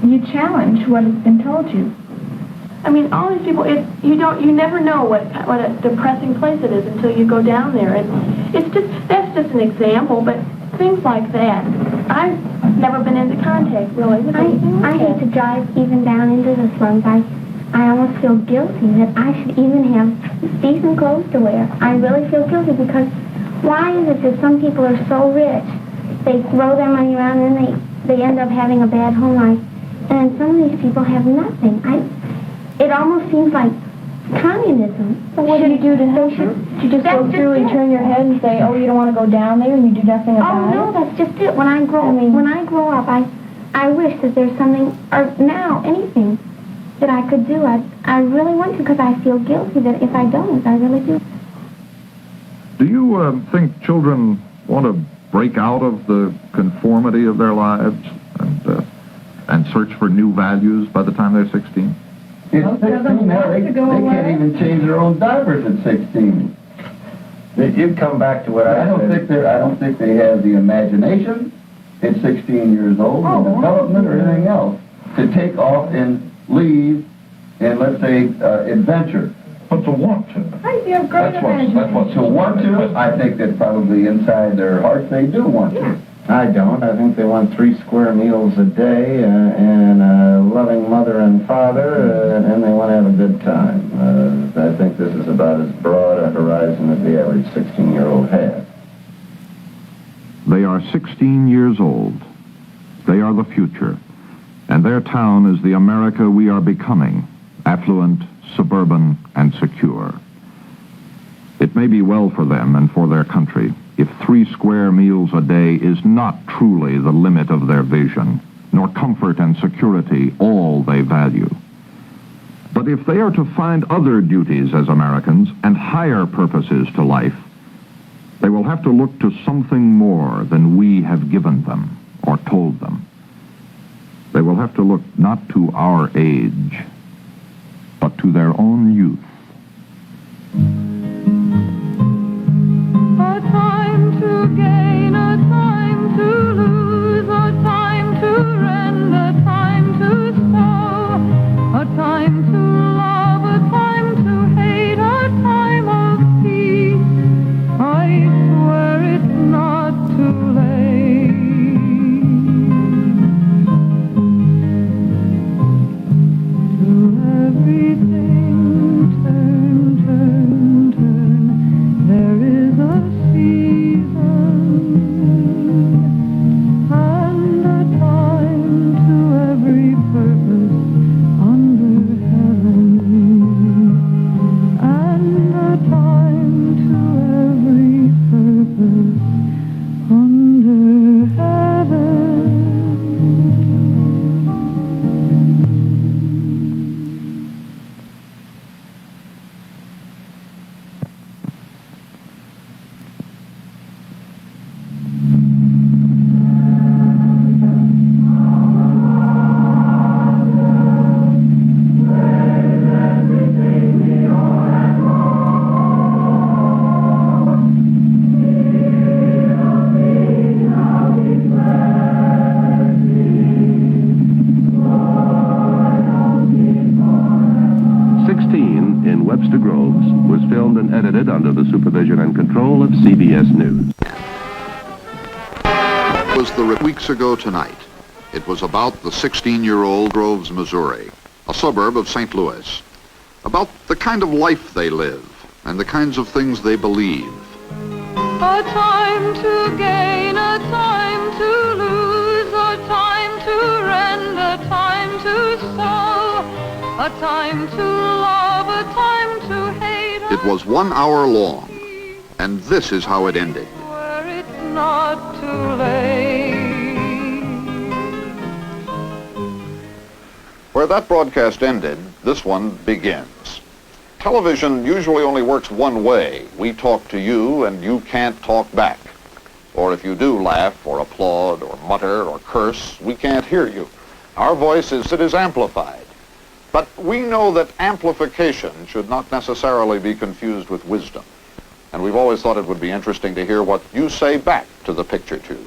you challenge what has been told you. I mean, all these people, you never know what a depressing place it is until you go down there. And that's just an example, but things like that. I've never been into contact, really, with anything like I hate to drive even down into the slums. I almost feel guilty that I should even have decent clothes to wear. I really feel guilty because why is it that some people are so rich, they throw their money around and they end up having a bad home life, and some of these people have nothing. It almost seems like communism. So what do you do to help her? You just go through and turn your head and say, oh, you don't want to go down there, and you do nothing about it? Oh, no, that's just it. When I grow up, I wish that there's something, or now, anything that I could do. I really want to, because I feel guilty that if I don't, I really do. Do you think children want to break out of the conformity of their lives and search for new values by the time they're 16? It's 16 now, they can't even change their own diapers at 16. You come back to what I said. I don't think they have the imagination at 16 years old, or development or anything else, to take off and leave and, let's say, adventure. But to want to. You have great imagination. That's what to want to. I think that probably inside their hearts they do want to. I don't. I think they want 3 square meals a day and a loving mother and father, and they want to have a good time. I think this is about as broad a horizon as the average 16-year-old has. They are 16 years old. They are the future. And their town is the America we are becoming, affluent, suburban, and secure. It may be well for them and for their country if 3 square meals a day is not truly the limit of their vision, nor comfort and security all they value. But if they are to find other duties as Americans and higher purposes to life, they will have to look to something more than we have given them or told them. They will have to look not to our age, but to their own youth. A time to gain, a time to lose, a time to rend, a time to sow, a time to love, a time to hate, a time of peace. I swear it's not too late. To everything turn, turn, turn. There is a season and a time to every purpose under heaven, and a time to every purpose under heaven. In Webster Groves was filmed and edited under the supervision and control of CBS News. It was weeks ago tonight. It was about the 16-year-old Groves, Missouri, a suburb of St. Louis, about the kind of life they live and the kinds of things they believe. A time to gain, a time to lose, a time to rend, a time to sow, a time to love, a time to hate. It was 1 hour long, and this is how it ended. Where it's not too late. Where that broadcast ended, this one begins. Television usually only works one way. We talk to you and you can't talk back. Or if you do laugh or applaud or mutter or curse, we can't hear you. Our voice is amplified. But we know that amplification should not necessarily be confused with wisdom. And we've always thought it would be interesting to hear what you say back to the picture tube.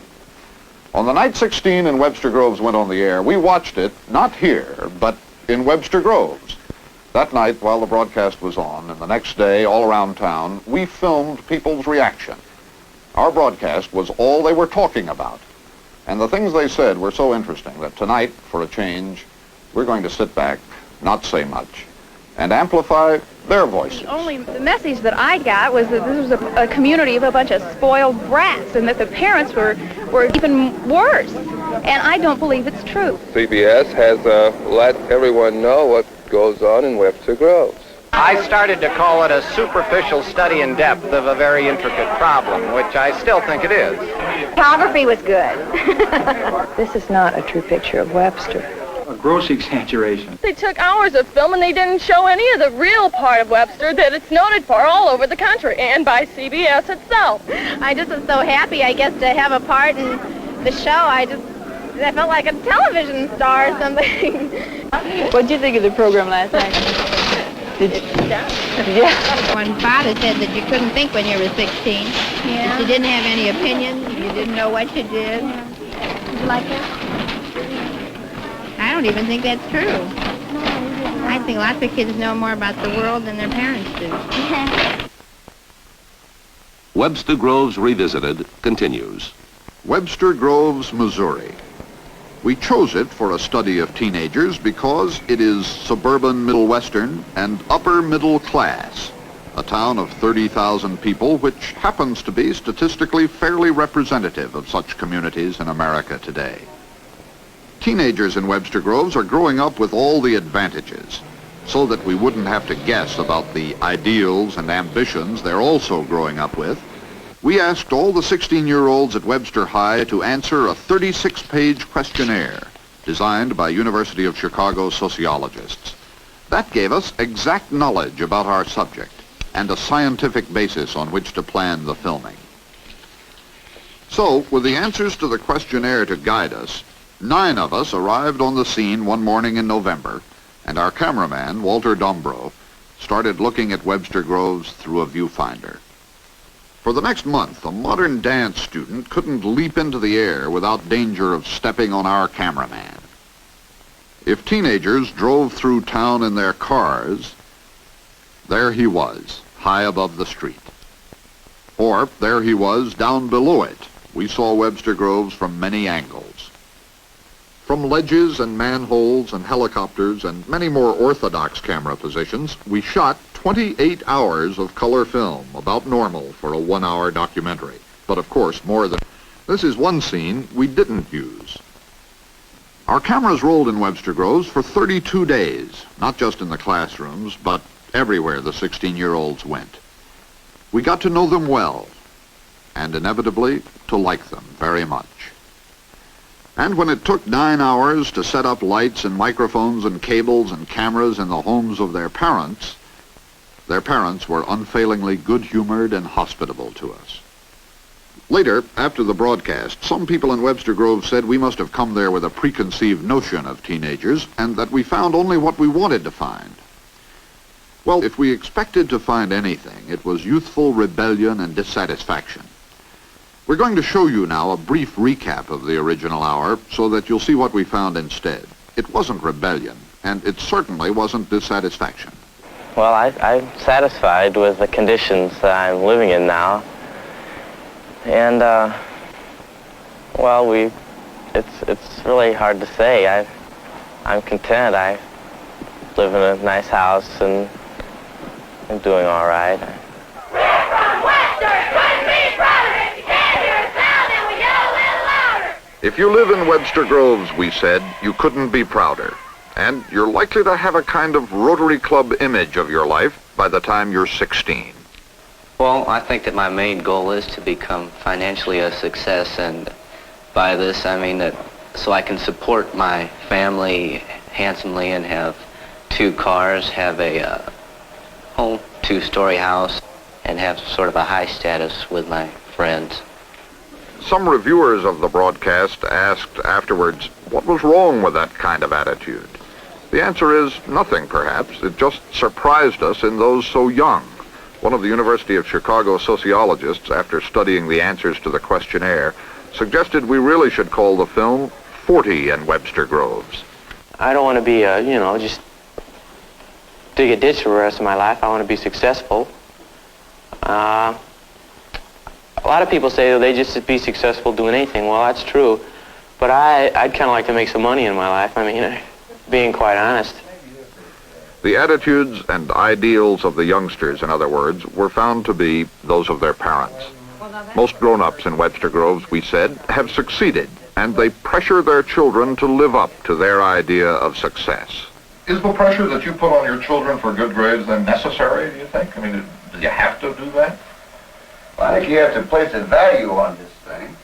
On the night 16 in Webster Groves went on the air, we watched it, not here, but in Webster Groves. That night, while the broadcast was on, and the next day, all around town, we filmed people's reaction. Our broadcast was all they were talking about. And the things they said were so interesting that tonight, for a change, we're going to sit back, not say much, and amplify their voices. The message that I got was that this was a community of a bunch of spoiled brats, and that the parents were even worse. And I don't believe it's true. CBS has let everyone know what goes on in Webster Groves. I started to call it a superficial study in depth of a very intricate problem, which I still think it is. Photography was good. This is not a true picture of Webster. A gross exaggeration. They took hours of film and they didn't show any of the real part of Webster that it's noted for all over the country and by CBS itself. I just was so happy, I guess, to have a part in the show. I felt like a television star or something. What did you think of the program last night? Yeah. When Father said that you couldn't think when you were 16, that you didn't have any opinions, you didn't know what you did. Did you like that? I don't even think that's true. I think lots of kids know more about the world than their parents do. Webster Groves Revisited continues. Webster Groves, Missouri. We chose it for a study of teenagers because it is suburban Middle Western and upper middle class, a town of 30,000 people which happens to be statistically fairly representative of such communities in America today. Teenagers in Webster Groves are growing up with all the advantages, so that we wouldn't have to guess about the ideals and ambitions they're also growing up with. We asked all the 16-year-olds at Webster High to answer a 36-page questionnaire designed by University of Chicago sociologists. That gave us exact knowledge about our subject and a scientific basis on which to plan the filming. So, with the answers to the questionnaire to guide us, 9 of us arrived on the scene one morning in November, and our cameraman, Walter Dombrow, started looking at Webster Groves through a viewfinder. For the next month, a modern dance student couldn't leap into the air without danger of stepping on our cameraman. If teenagers drove through town in their cars, there he was, high above the street. Or there he was down below it. We saw Webster Groves from many angles. From ledges and manholes and helicopters and many more orthodox camera positions, we shot 28 hours of color film, about normal for a 1-hour documentary. But of course, more than... This is one scene we didn't use. Our cameras rolled in Webster Groves for 32 days, not just in the classrooms, but everywhere the 16-year-olds went. We got to know them well, and inevitably to like them very much. And when it took 9 hours to set up lights and microphones and cables and cameras in the homes of their parents were unfailingly good-humored and hospitable to us. Later, after the broadcast, some people in Webster Groves said we must have come there with a preconceived notion of teenagers and that we found only what we wanted to find. Well, if we expected to find anything, it was youthful rebellion and dissatisfaction. We're going to show you now a brief recap of the original hour so that you'll see what we found instead. It wasn't rebellion, and it certainly wasn't dissatisfaction. Well, I'm satisfied with the conditions that I'm living in now. And, well, it's really hard to say. I'm content. I live in a nice house and I'm doing all right. If you live in Webster Groves, we said, you couldn't be prouder. And you're likely to have a kind of Rotary Club image of your life by the time you're 16. Well, I think that my main goal is to become financially a success, and by this I mean that so I can support my family handsomely and have 2 cars, have a whole 2-story house, and have sort of a high status with my friends. Some reviewers of the broadcast asked afterwards, what was wrong with that kind of attitude? The answer is nothing, perhaps. It just surprised us in those so young. One of the University of Chicago sociologists, after studying the answers to the questionnaire, suggested we really should call the film 40 in Webster Groves. I don't want to be, just dig a ditch for the rest of my life. I want to be successful. A lot of people say they just be successful doing anything. Well, that's true. But I'd kind of like to make some money in my life. I mean, being quite honest. The attitudes and ideals of the youngsters, in other words, were found to be those of their parents. Most grown-ups in Webster Groves, we said, have succeeded, and they pressure their children to live up to their idea of success. Is the pressure that you put on your children for good grades then necessary, do you think? I mean, do you have to do that? Well, I think you have to place a value on this thing.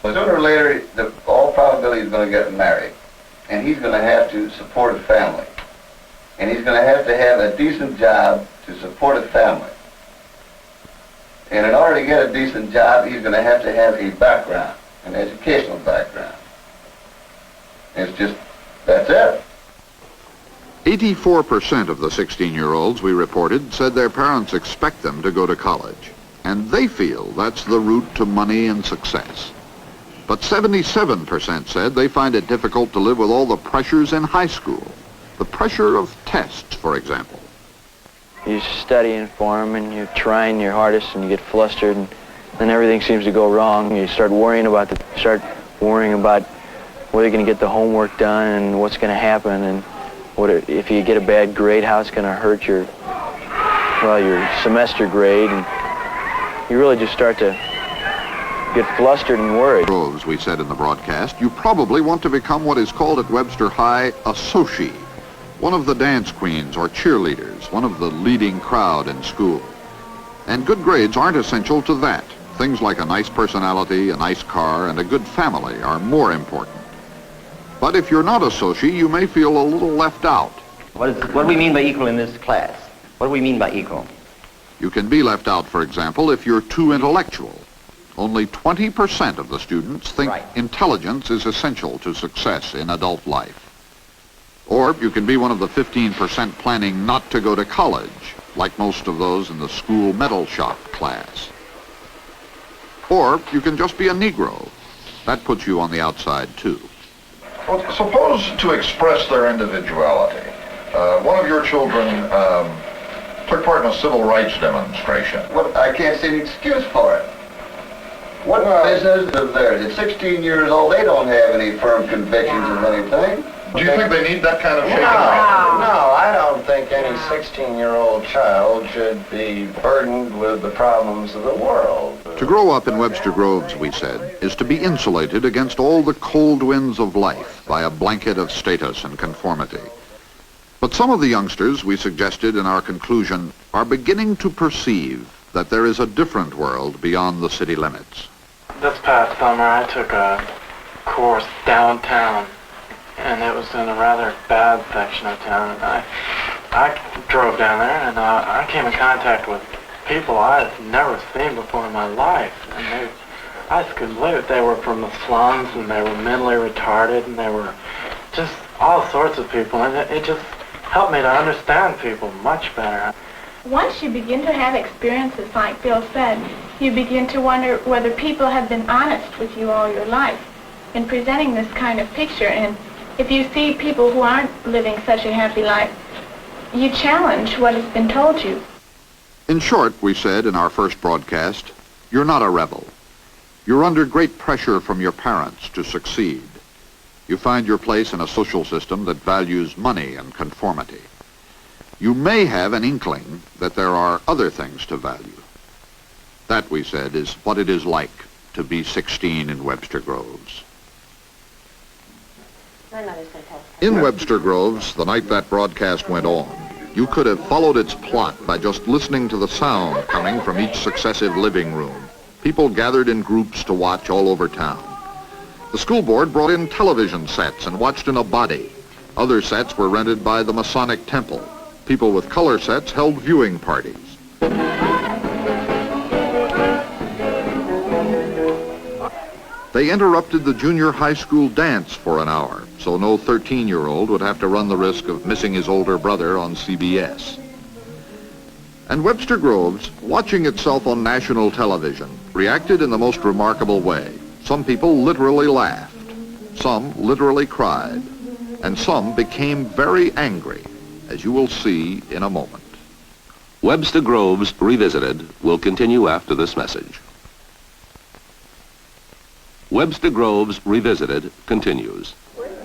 Sooner or later, all probability is going to get married, and he's going to have to support a family. And he's going to have a decent job to support a family. And in order to get a decent job, he's going to have a background, an educational background. It's just, that's it. 84% of the 16-year-olds we reported said their parents expect them to go to college. And they feel that's the route to money and success. But 77% said they find it difficult to live with all the pressures in high school. The pressure of tests, for example. You're studying for them and you're trying your hardest and you get flustered and then everything seems to go wrong. You start worrying about whether you're going to get the homework done and what's going to happen, and if you get a bad grade, how it's going to hurt your semester grade. And you really just start to get flustered and worried. Groves, we said in the broadcast, you probably want to become what is called at Webster High a soci, one of the dance queens or cheerleaders, one of the leading crowd in school. And good grades aren't essential to that. Things like a nice personality, a nice car, and a good family are more important. But if you're not a soci, you may feel a little left out. What do we mean by equal in this class? What do we mean by equal? You can be left out, for example, if you're too intellectual. Only 20% of the students think intelligence is essential to success in adult life. Or you can be one of the 15% planning not to go to college, like most of those in the school metal shop class. Or you can just be a Negro. That puts you on the outside, too. Well, suppose to express their individuality, one of your children took part in a civil rights demonstration. Well, I can't see an excuse for it. What business is theirs? At 16 years old, they don't have any firm convictions of anything. Do you think they need that kind of shaking up? No, I don't think any 16-year-old child should be burdened with the problems of the world. To grow up in Webster Groves, we said, is to be insulated against all the cold winds of life by a blanket of status and conformity. But some of the youngsters, we suggested in our conclusion, are beginning to perceive that there is a different world beyond the city limits. This past summer, I took a course downtown, and it was in a rather bad section of town. And I drove down there, and I came in contact with people I had never seen before in my life. And I just couldn't believe it. They were from the slums, and they were mentally retarded, and they were just all sorts of people. And it just helped me to understand people much better. Once you begin to have experiences like Bill said, you begin to wonder whether people have been honest with you all your life in presenting this kind of picture. And if you see people who aren't living such a happy life, you challenge what has been told you. In short, we said in our first broadcast, you're not a rebel. You're under great pressure from your parents to succeed. You find your place in a social system that values money and conformity. You may have an inkling that there are other things to value. That, we said, is what it is like to be 16 in Webster Groves. In Webster Groves, the night that broadcast went on, you could have followed its plot by just listening to the sound coming from each successive living room. People gathered in groups to watch all over town. The school board brought in television sets and watched in a body. Other sets were rented by the Masonic Temple. People with color sets held viewing parties. They interrupted the junior high school dance for an hour, so no 13-year-old would have to run the risk of missing his older brother on CBS. And Webster Groves, watching itself on national television, reacted in the most remarkable way. Some people literally laughed, some literally cried, and some became very angry, as you will see in a moment. Webster Groves Revisited will continue after this message. Webster Groves Revisited continues.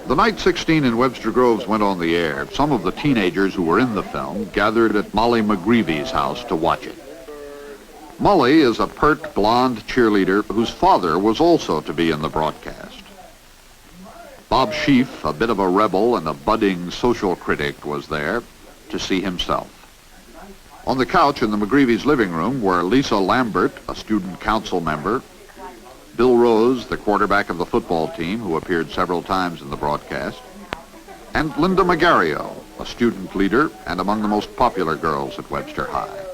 The night 16 in Webster Groves went on the air. Some of the teenagers who were in the film gathered at Molly McGreevy's house to watch it. Molly is a pert, blonde cheerleader whose father was also to be in the broadcast. Bob Sheaf, a bit of a rebel and a budding social critic, was there to see himself. On the couch in the McGreevy's living room were Lisa Lambert, a student council member, Bill Rose, the quarterback of the football team, who appeared several times in the broadcast, and Linda Magario, a student leader and among the most popular girls at Webster High.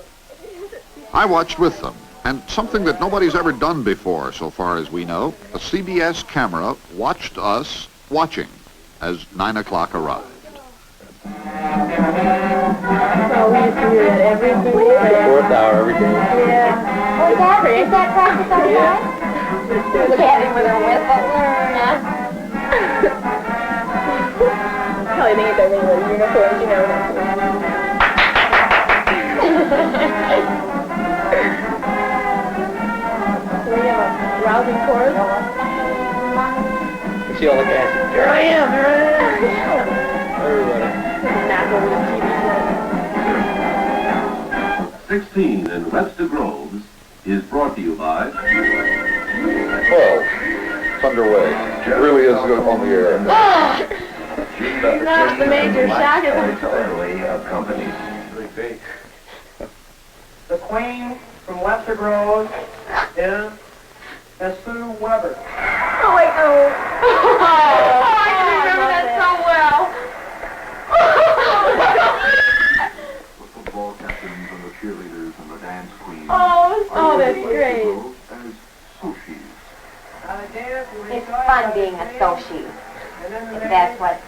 I watched with them, and something that nobody's ever done before, so far as we know, a CBS camera watched us watching as 9 o'clock arrived. So we used to hear that every single day. Fourth hour every day. Yeah. Oh, Barbara, is that practice all the time? Look at him with her whistle. Probably think it's everything with uniforms, you know. We have a rousing chorus. See all the guys. Here I am, here I am. Everybody. Not over the TV. 16 in Webster Groves is brought to you by... Well, it's underway. It really is on the air. Not the major shock of companies. The queen from Webster Groves is Miss Sue Weber. Oh, wait, no. Oh, I can remember that so well. The football captains and the cheerleaders and the dance queens. Oh, that's great. As Sue It's fun being a social. That's what...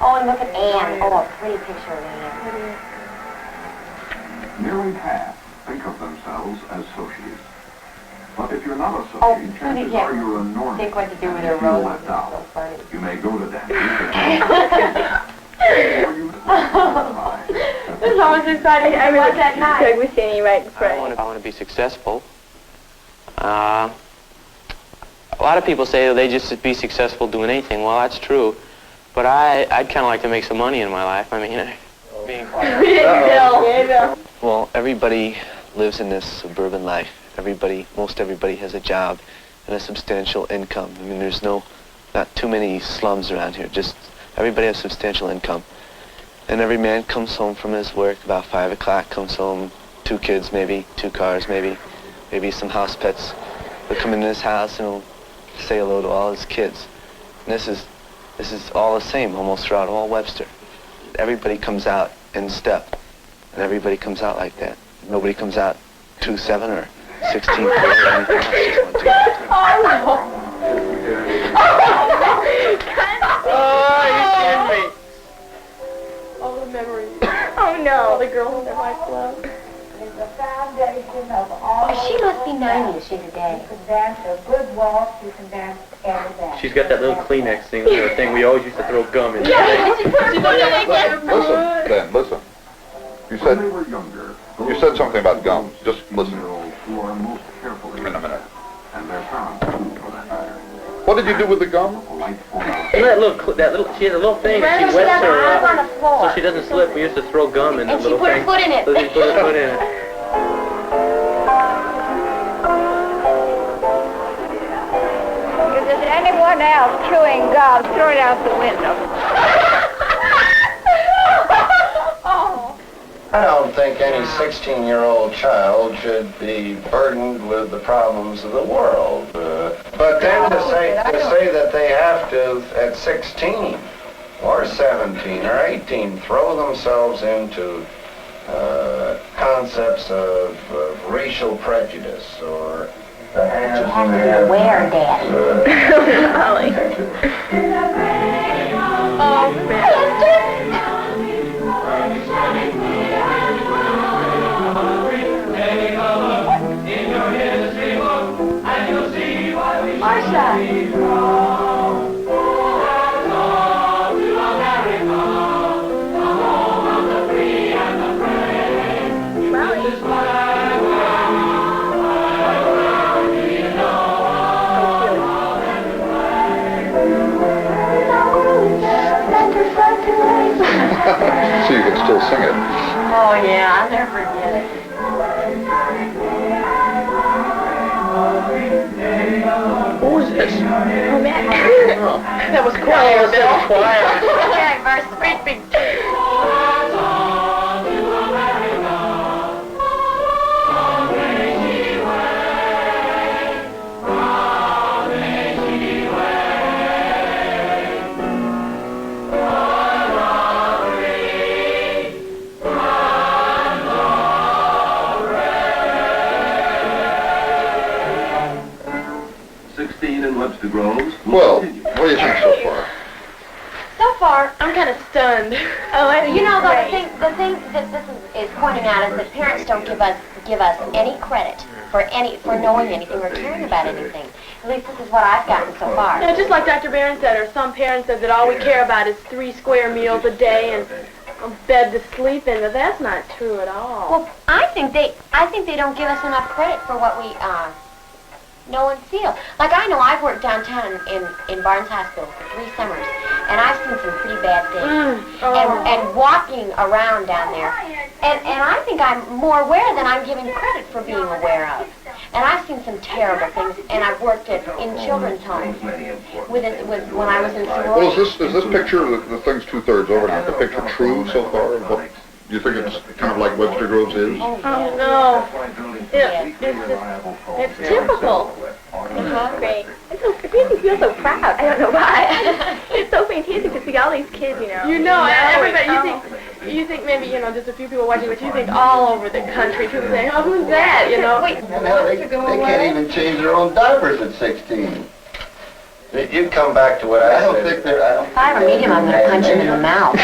Oh, and look at Anne. Oh, a pretty picture of Anne. Nearly half think of themselves as socios. But if you're not a socie, Oh, chances yeah. are you're a normie. Think what to do with And her you feel roses. left out. So funny. You may go to dances. This is always exciting. I was that night. Doug was standing right in I front. want to be successful. A lot of people say they just be successful doing anything. Well, that's true. But I'd kind of like to make some money in my life. I mean, being... Well, everybody lives in this suburban life. Most everybody has a job and a substantial income. I mean, there's not too many slums around here. Just everybody has substantial income. And every man comes home from his work about 5 o'clock, comes home, 2 kids maybe, 2 cars maybe some house pets. He'll come into his house and he'll say hello to all his kids. And this is all the same almost throughout all Webster. Everybody comes out in step, and everybody comes out like that. Nobody comes out 2-7 or 16 or anything else. Just 1, 2. Oh, you kidding me? All the memories. Oh no. All the girls in their white gloves. The foundation of all. Oh, she must be 90 if she's a day. You can dance a good waltz. You can dance every day. She's got that little Kleenex thing, the thing we always used to throw gum in. Listen, Ben, listen. You said something about gum. Just listen. Who are most careful In a minute. and their parents too, for that matter. What did you do with the gum? She had a little thing that she wets her up so she doesn't slip. We used to throw gum in the little thing. And she put her foot in it. So she put her foot in it. If there's anyone else chewing gum, throw it out the window. I don't think any 16-year-old child should be burdened with the problems of the world. But then to say that they have to, at 16 or 17 or 18, throw themselves into concepts of racial prejudice or the hands You have to be aware, Daddy. Molly. Oh, man. Marcia. So you can still sing it. Oh, yeah, I'll never forget it. Who was this? Oh, Matt. That was choir, Bill. Yeah, verse great big In Webster Groves. Well, what do you think so far? So far, I'm kind of stunned. you know, the thing that this is pointing out is that parents don't give us any credit for knowing anything or caring about anything. At least this is what I've gotten so far. Yeah, just like Dr. Barron said, or some parents said that all we care about is 3 square meals a day and a bed to sleep in, but that's not true at all. Well, I think they don't give us enough credit for what we know and feel. Like I know I've worked downtown in Barnes Hospital for 3 summers, and I've seen some pretty bad things. And walking around down there, and I think I'm more aware than I'm given credit for being aware of. And I've seen some terrible things, and I've worked in children's homes when I was in sorority. Well, is this picture, the thing's 2/3 over now, the picture true so far? What, do you think it's kind of like Webster Groves is? Oh, no. It's typical. Great. It makes me feel so proud. I don't know why. It's so fantastic to see all these kids, Everybody, you think maybe, just a few people watching, but you think all over the country, people say, oh, who's that, Wait, they can't even change their own diapers at 16. You come back to what I don't think they're. If I ever meet him, I'm going to punch him in the mouth.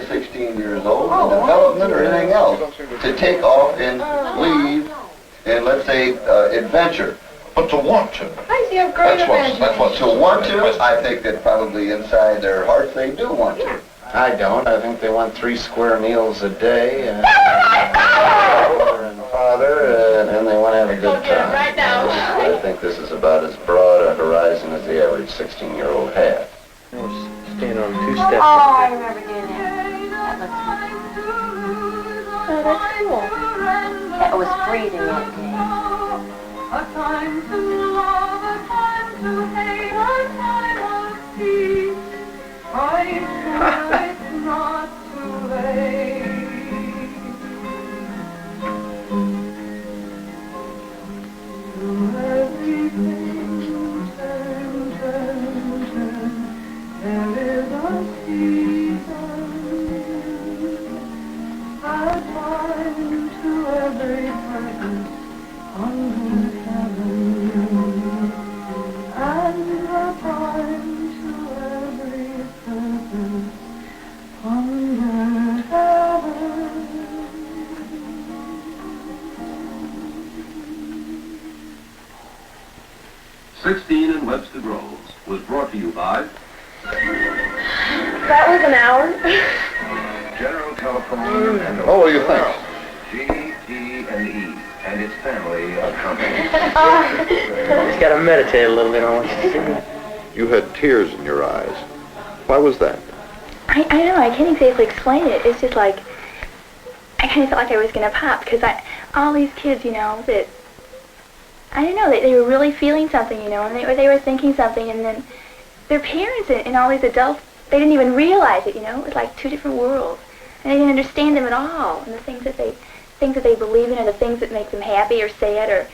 16 years old, development or anything else, to take off and leave and, let's say, adventure. But to want to. I see a great adventure. That's what. To want to, I think that probably inside their hearts they do want to. I don't. I think they want 3 square meals a day, mother and father, and they want to have a good time. Right now. I think this is about as broad a horizon as the average 16-year-old has. Stand on 2 steps. Oh, I remember doing that. That looks fun. Oh, that's cool. It was freezing that day. A time to love, a time to hate, a time of peace. I swear it's not too late. To everything, there is a season. A time to every purpose under heaven, and a time to every purpose under heaven. 16 in Webster Groves was brought to you by That was an hour. General Telephone and Oh, what do you think? GTE and its family of companies. Just got to meditate a little bit on what you see. You had tears in your eyes. Why was that? I don't know. I can't exactly explain it. It's just like I kind of felt like I was gonna pop because all these kids, you know, that I don't know, they were really feeling something, you know, and they were thinking something, and then their parents and all these adults, they didn't even realize it, you know. It was like 2 different worlds, and they didn't understand them at all, and the things that they believe in, or the things that make them happy or sad, or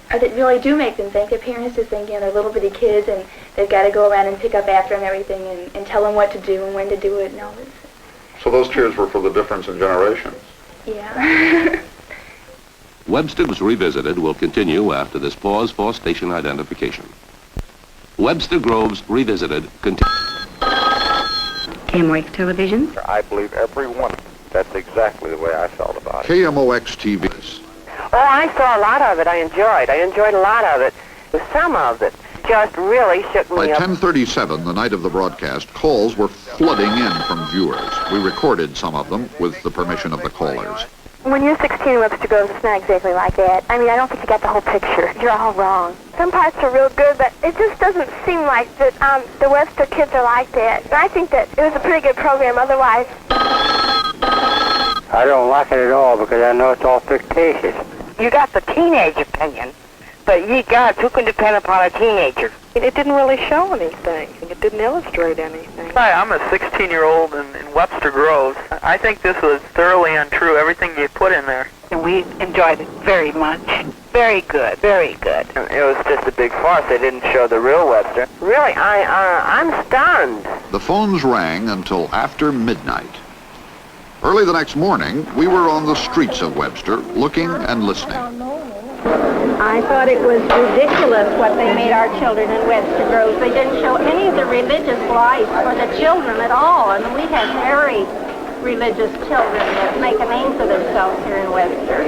that really do make them think. Their parents just think, you know, they're little bitty kids, and they've got to go around and pick up after them everything, and tell them what to do and when to do it, and all this. So those tears were for the difference in generations. Yeah. Webster was Revisited will continue after this pause for station identification. Webster Groves Revisited continues. KMOX Television. I believe every one. That's exactly the way I felt about it. KMOX TV. Oh, I saw a lot of it. I enjoyed a lot of it. Some of it just really shook me By up. 10:37, the night of the broadcast, calls were flooding in from viewers. We recorded some of them with the permission of the callers. When you're 16 in Webster Groves, it's not exactly like that. I mean, I don't think you got the whole picture. You're all wrong. Some parts are real good, but it just doesn't seem like that the Webster kids are like that. And I think that it was a pretty good program otherwise. I don't like it at all because I know it's all fictitious. You got the teenage opinion, but ye gods, who can depend upon a teenager? It didn't really show anything. It didn't illustrate anything. Hi, I'm a 16-year-old in Webster Groves. I think this was thoroughly untrue, everything you put in there. And we enjoyed it very much. Very good, very good. It was just a big farce. They didn't show the real Webster. Really, I'm stunned. The phones rang until after midnight. Early the next morning, we were on the streets of Webster, looking and listening. I thought it was ridiculous what they made our children in Webster Groves. They didn't show any of the religious life for the children at all. And we have very religious children that make a name for themselves here in Webster.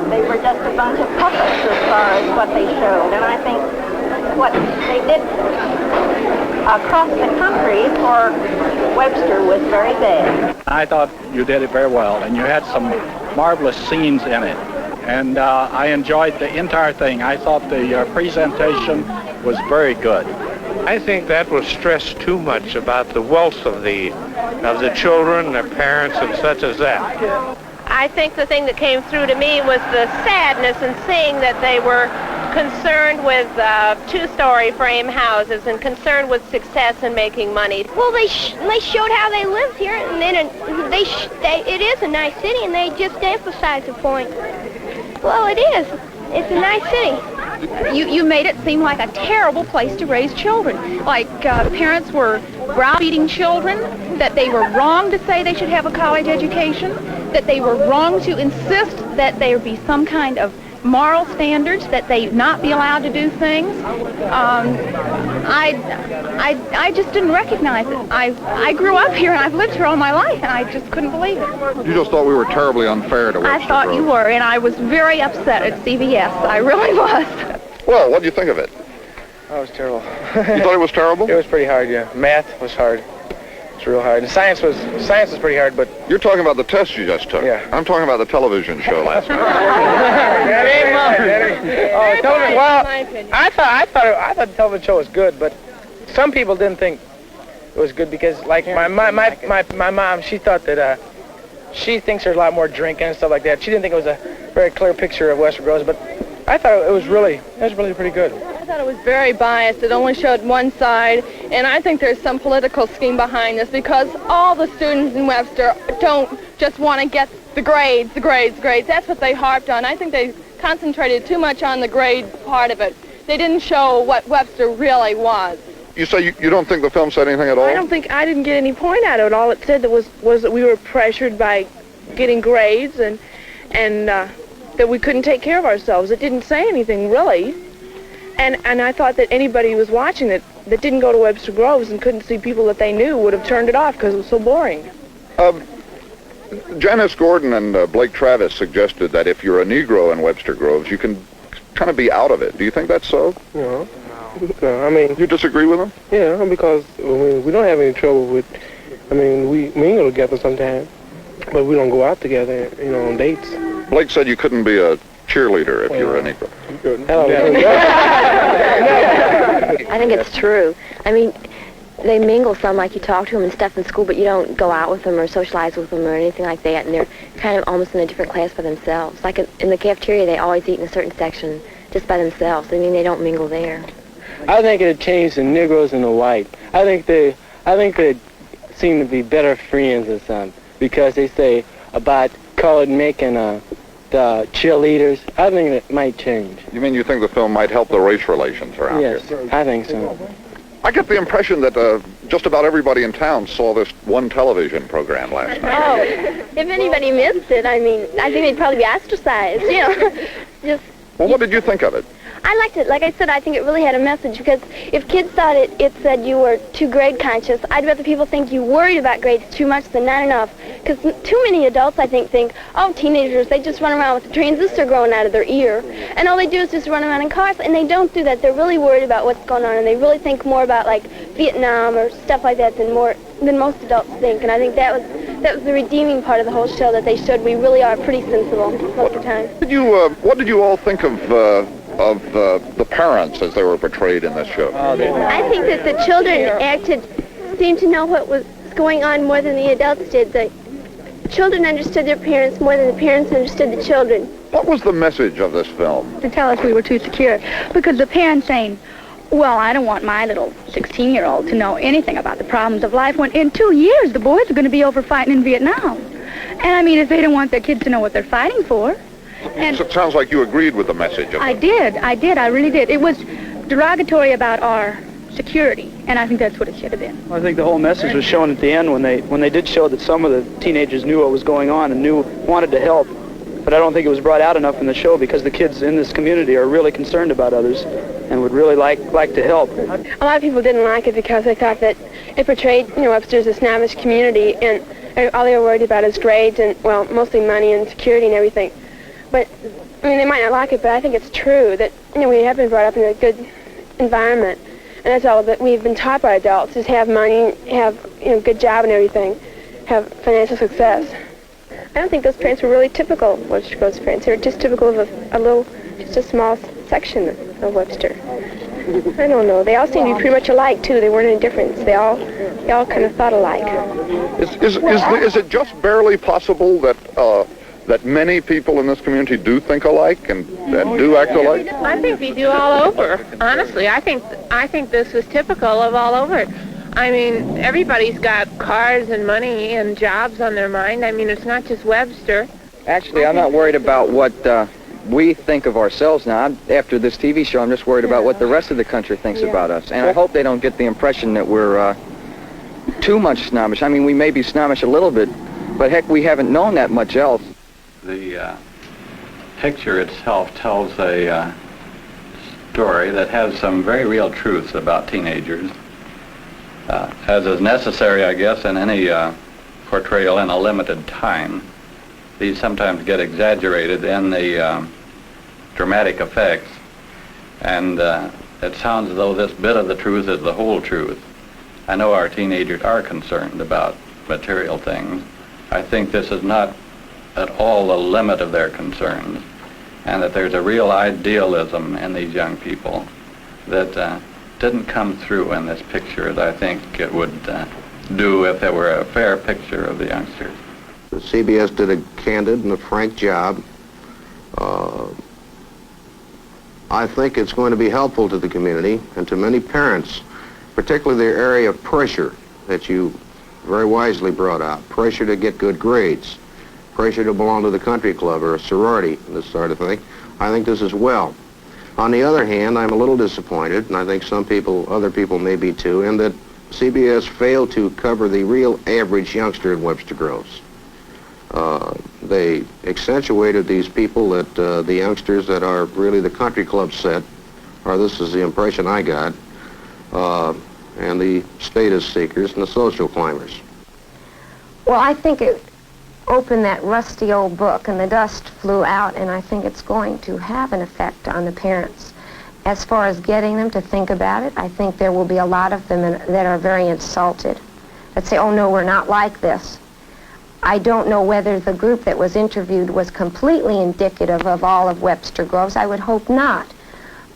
They were just a bunch of puppets as far as what they showed. And I think what they did across the country for Webster was very bad. I thought you did it very well, and you had some marvelous scenes in it. And I enjoyed the entire thing. I thought the presentation was very good. I think that was stressed too much about the wealth of the children, their parents, and such as that. I think the thing that came through to me was the sadness in seeing that they were concerned with two-story frame houses and concerned with success and making money. Well, they showed how they lived here, and then it is a nice city, and they just emphasized the point. Well, it is. It's a nice city. You made it seem like a terrible place to raise children. Like parents were browbeating children, that they were wrong to say they should have a college education, that they were wrong to insist that there be some kind of moral standards, that they not be allowed to do things. I just didn't recognize it. I grew up here and I've lived here all my life, and I just couldn't believe it. You just thought we were terribly unfair to Webster I thought Groves. you were, and I was very upset at CBS. I really was. Well, what do you think of it? Oh, it was terrible. You thought it was terrible? It was pretty hard, yeah. Math was hard. It's real hard. And science was pretty hard, but... You're talking about the test you just took. Yeah. I'm talking about the television show last night. Oh, television. Well, I thought the television show was good, but some people didn't think it was good because, like, my mom, she thought that she thinks there's a lot more drinking and stuff like that. She didn't think it was a very clear picture of Webster Groves, but I thought it was really pretty good. I thought it was very biased. It only showed one side, and I think there's some political scheme behind this because all the students in Webster don't just want to get the grades. That's what they harped on. I think they concentrated too much on the grade part of it. They didn't show what Webster really was. You say you don't think the film said anything at all? I didn't get any point out of it. All it said was that we were pressured by getting grades and that we couldn't take care of ourselves. It didn't say anything really. And I thought that anybody who was watching it that didn't go to Webster Groves and couldn't see people that they knew would have turned it off because it was so boring. Janice Gordon and Blake Travis suggested that if you're a Negro in Webster Groves, you can kind of be out of it. Do you think that's so? No, I mean... You disagree with them? Yeah, because we don't have any trouble with... I mean, we mingle together sometimes, but we don't go out together, on dates. Blake said you couldn't be a cheerleader if you were a Negro. I think it's true. I mean, they mingle some, like you talk to them and stuff in school, but you don't go out with them or socialize with them or anything like that, and they're kind of almost in a different class by themselves. Like in the cafeteria, they always eat in a certain section just by themselves. I mean, they don't mingle there. I think it changed the Negroes and the white. I think they seem to be better friends or something because they say about colored making the cheerleaders. I think it might change. You mean you think the film might help the race relations around here? Yes, I think so. I get the impression that just about everybody in town saw this one television program last night. Oh, if anybody missed it, I mean, I think they'd probably be ostracized, Just. Well, what did you think of it? I liked it. Like I said, I think it really had a message because if kids thought it said you were too grade conscious, I'd rather people think you worried about grades too much than not enough. Because too many adults, I think, oh, teenagers, they just run around with a transistor growing out of their ear. And all they do is just run around in cars. And they don't do that. They're really worried about what's going on. And they really think more about, like, Vietnam or stuff like that than most adults think. And I think that was the redeeming part of the whole show, that they showed we really are pretty sensible most of the time. What did you all think of the parents as they were portrayed in this show? I think that the children seemed to know what was going on more than the adults did. The children understood their parents more than the parents understood the children. What was the message of this film? To tell us we were too secure. Because the parents saying, well, I don't want my little 16-year-old to know anything about the problems of life when in 2 years the boys are going to be over fighting in Vietnam. And I mean, if they don't want their kids to know what they're fighting for. And So it sounds like you agreed with the message of I really did. It was derogatory about our security, and I think that's what it should have been. I think the whole message was shown at the end when they did show that some of the teenagers knew what was going on and wanted to help. But I don't think it was brought out enough in the show because the kids in this community are really concerned about others and would really like to help. A lot of people didn't like it because they thought that it portrayed, Webster as a snobbish community, and all they were worried about is grades and, well, mostly money and security and everything. But, I mean, they might not like it, but I think it's true that, we have been brought up in a good environment. And that's all that we've been taught by adults, is have money, have, good job and everything, have financial success. I don't think those parents were really typical Webster Groves parents. They were just typical of just a small section of Webster. I don't know. They all seemed to be pretty much alike, too. They weren't any difference. They all kind of thought alike. Is it just barely possible that many people in this community do think alike and do act alike? I think we do all over. Honestly, I think this was typical of all over. I mean, everybody's got cars and money and jobs on their mind. I mean, it's not just Webster. Actually, I'm not worried about what we think of ourselves now. After this TV show, I'm just worried about what the rest of the country thinks about us. And I hope they don't get the impression that we're too much snobbish. I mean, we may be snobbish a little bit, but heck, we haven't known that much else. The picture itself tells a story that has some very real truths about teenagers, as is necessary, I guess, in any portrayal in a limited time. These sometimes get exaggerated in the dramatic effects, and it sounds as though this bit of the truth is the whole truth. I know our teenagers are concerned about material things. I think this is not at all the limit of their concerns, and that there's a real idealism in these young people that didn't come through in this picture as I think it would do if there were a fair picture of the youngsters. CBS did a candid and a frank job. I think it's going to be helpful to the community and to many parents, particularly the area of pressure that you very wisely brought out. Pressure to get good grades, pressure to belong to the country club or a sorority, this sort of thing. I think this is well. On the other hand, I'm a little disappointed, and I think other people may be too, in that CBS failed to cover the real average youngster in Webster Groves. They accentuated these people that the youngsters that are really the country club set, or this is the impression I got, and the status seekers and the social climbers. Well, I think it opened that rusty old book and the dust flew out, and I think it's going to have an effect on the parents. As far as getting them to think about it, I think there will be a lot of them that are very insulted, that say, oh no, we're not like this. I don't know whether the group that was interviewed was completely indicative of all of Webster Groves. I would hope not.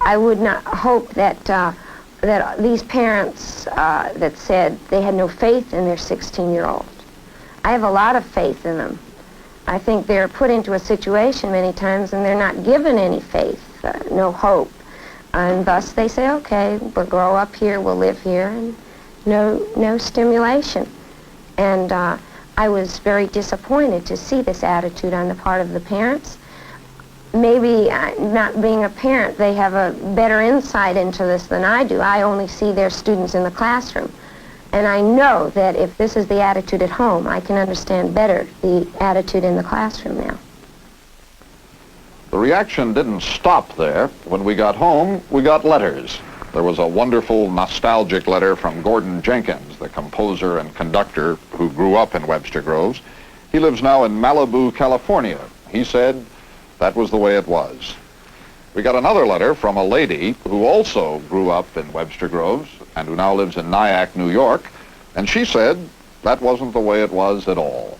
I would not hope that that these parents that said they had no faith in their 16-year-olds. I have a lot of faith in them. I think they're put into a situation many times and they're not given any faith, no hope. And thus they say, okay, we'll grow up here, we'll live here, and no stimulation. And I was very disappointed to see this attitude on the part of the parents. Maybe not being a parent, they have a better insight into this than I do. I only see their students in the classroom. And I know that if this is the attitude at home, I can understand better the attitude in the classroom now. The reaction didn't stop there. When we got home, we got letters. There was a wonderful, nostalgic letter from Gordon Jenkins, the composer and conductor who grew up in Webster Groves. He lives now in Malibu, California. He said that was the way it was. We got another letter from a lady who also grew up in Webster Groves and who now lives in Nyack, New York, and she said that wasn't the way it was at all.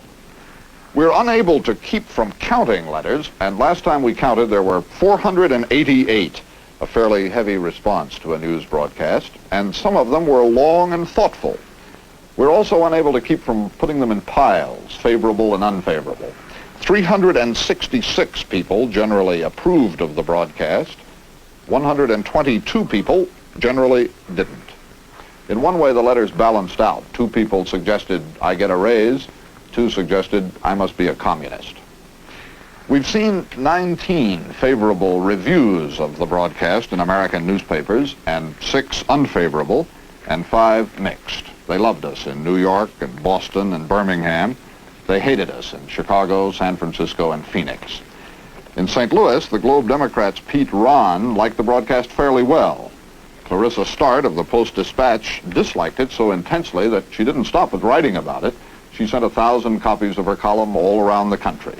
We're unable to keep from counting letters, and last time we counted there were 488, a fairly heavy response to a news broadcast, and some of them were long and thoughtful. We're also unable to keep from putting them in piles, favorable and unfavorable. 366 people generally approved of the broadcast. 122 people generally didn't. In one way, the letters balanced out. 2 people suggested I get a raise. 2 suggested I must be a communist. We've seen 19 favorable reviews of the broadcast in American newspapers and 6 unfavorable and 5 mixed. They loved us in New York and Boston and Birmingham. They hated us in Chicago, San Francisco, and Phoenix. In St. Louis, the Globe Democrats' Pete Ron liked the broadcast fairly well. Clarissa Start of the Post-Dispatch disliked it so intensely that she didn't stop at writing about it. She sent 1,000 copies of her column all around the country.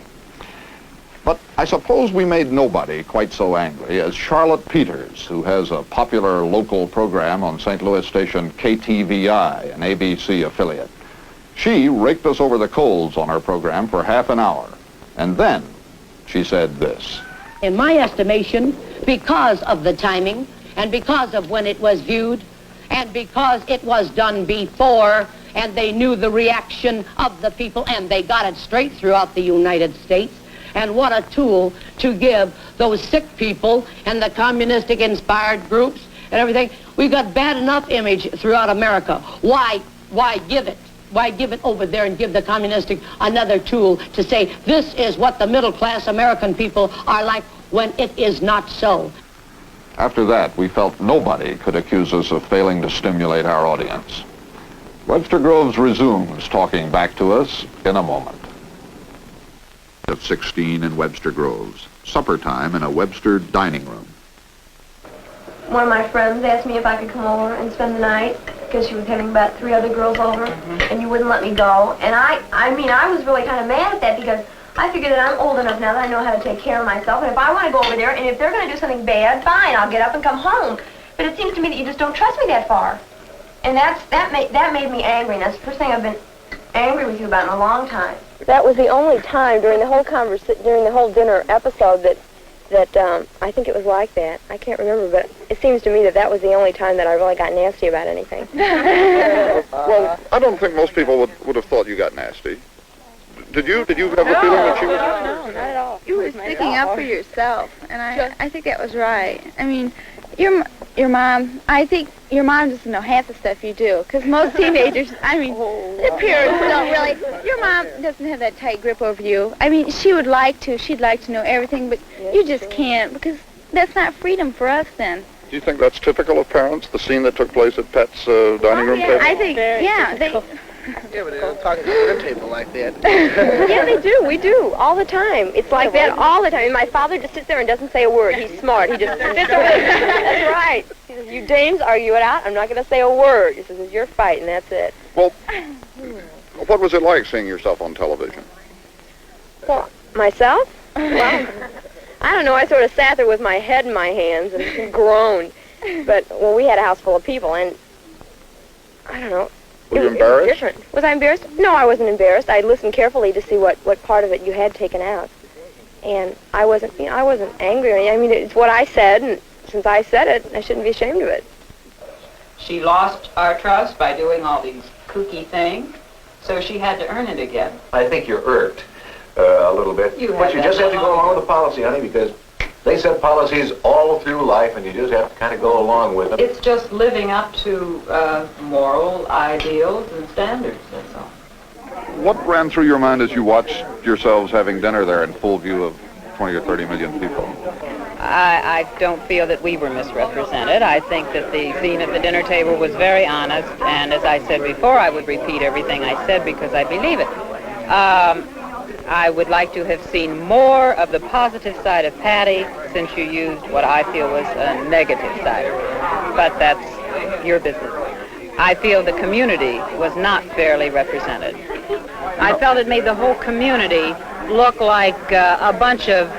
But I suppose we made nobody quite so angry as Charlotte Peters, who has a popular local program on St. Louis station KTVI, an ABC affiliate. She raked us over the coals on her program for half an hour. And then she said this. In my estimation, because of the timing, and because of when it was viewed, and because it was done before, and they knew the reaction of the people, and they got it straight throughout the United States, and what a tool to give those sick people and the communistic-inspired groups and everything. We've got bad enough image throughout America. Why give it? Why give it over there and give the communistic another tool to say this is what the middle-class American people are like when it is not so? After that, we felt nobody could accuse us of failing to stimulate our audience. Webster Groves resumes talking back to us in a moment. Of 16 in Webster Groves. supper time in a Webster dining room. One of my friends asked me if I could come over and spend the night because she was having about 3 other girls over, and you wouldn't let me go. And I mean, I was really kind of mad at that because I figured that I'm old enough now that I know how to take care of myself, and if I want to go over there, and if they're going to do something bad, fine, I'll get up and come home. But it seems to me that you just don't trust me that far. And that made me angry, and that's the first thing I've been angry with you about in a long time. That was the only time during the whole dinner episode that I think it was like that. I can't remember, but it seems to me that was the only time that I really got nasty about anything. Well, I don't think most people would have thought you got nasty. Did you have a feeling that she was? No, not at all. You were sticking up for yourself, and I think that was right. I mean, your mom, I think your mom doesn't know half the stuff you do, because most teenagers, I mean, the parents don't really, your mom doesn't have that tight grip over you. I mean, she'd like to know everything, but you just can't, because that's not freedom for us then. Do you think that's typical of parents, the scene that took place at Pet's dining room table? I think, yeah, Yeah, but they don't talk at the dinner table like that. Yeah, they do. We do. All the time. It's like that all the time. And my father just sits there and doesn't say a word. He's smart. He just sits there. That's right. He says, you dames argue it out. I'm not going to say a word. He says, it's your fight, and that's it. Well, what was it like seeing yourself on television? Well, myself? Well, I don't know. I sort of sat there with my head in my hands and groaned. But, well, we had a house full of people, and I don't know. Were you embarrassed? It was different. Was I embarrassed? No, I wasn't embarrassed. I listened carefully to see what part of it you had taken out. And I wasn't angry. I mean, it's what I said, and since I said it, I shouldn't be ashamed of it. She lost our trust by doing all these kooky things, so she had to earn it again. I think you're irked a little bit. But you just have to go along with the policy, honey, because they set policies all through life, and you just have to kind of go along with them. It's just living up to moral ideals and standards, that's all. What ran through your mind as you watched yourselves having dinner there in full view of 20 or 30 million people? I don't feel that we were misrepresented. I think that the scene at the dinner table was very honest, and as I said before, I would repeat everything I said because I believe it. I would like to have seen more of the positive side of Patty since you used what I feel was a negative side. But that's your business. I feel the community was not fairly represented. I felt it made the whole community look like a bunch of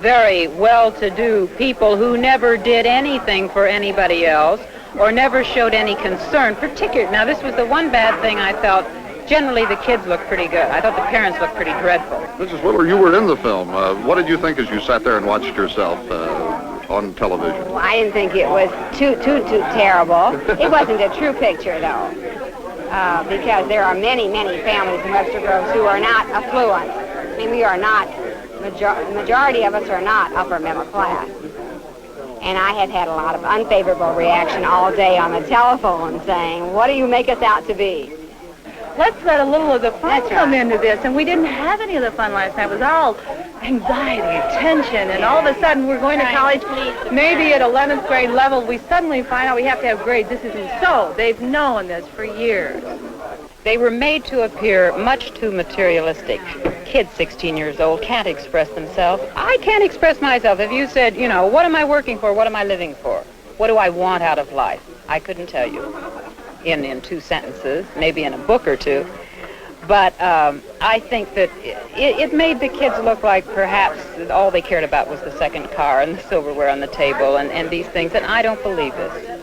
very well-to-do people who never did anything for anybody else or never showed any concern. Now, this was the one bad thing I felt. Generally, the kids looked pretty good. I thought the parents looked pretty dreadful. Mrs. Willer, you were in the film. What did you think as you sat there and watched yourself on television? Well, I didn't think it was too terrible. It wasn't a true picture, though, because there are many families in Webster Groves who are not affluent. I mean, we are not, majority of us are not upper middle class. And I had a lot of unfavorable reaction all day on the telephone saying, what do you make us out to be? Let's let a little of the fun come into this, and we didn't have any of the fun last night. It was all anxiety, tension, and all of a sudden we're going to college, maybe at 11th grade level, we suddenly find out we have to have grades. This isn't so. They've known this for years. They were made to appear much too materialistic. Kids 16 years old can't express themselves. I can't express myself. If you said, you know, what am I working for? What am I living for? What do I want out of life? I couldn't tell you in 2 sentences, maybe in a book or 2. But I think that it made the kids look like perhaps all they cared about was the second car and the silverware on the table and these things, and I don't believe this.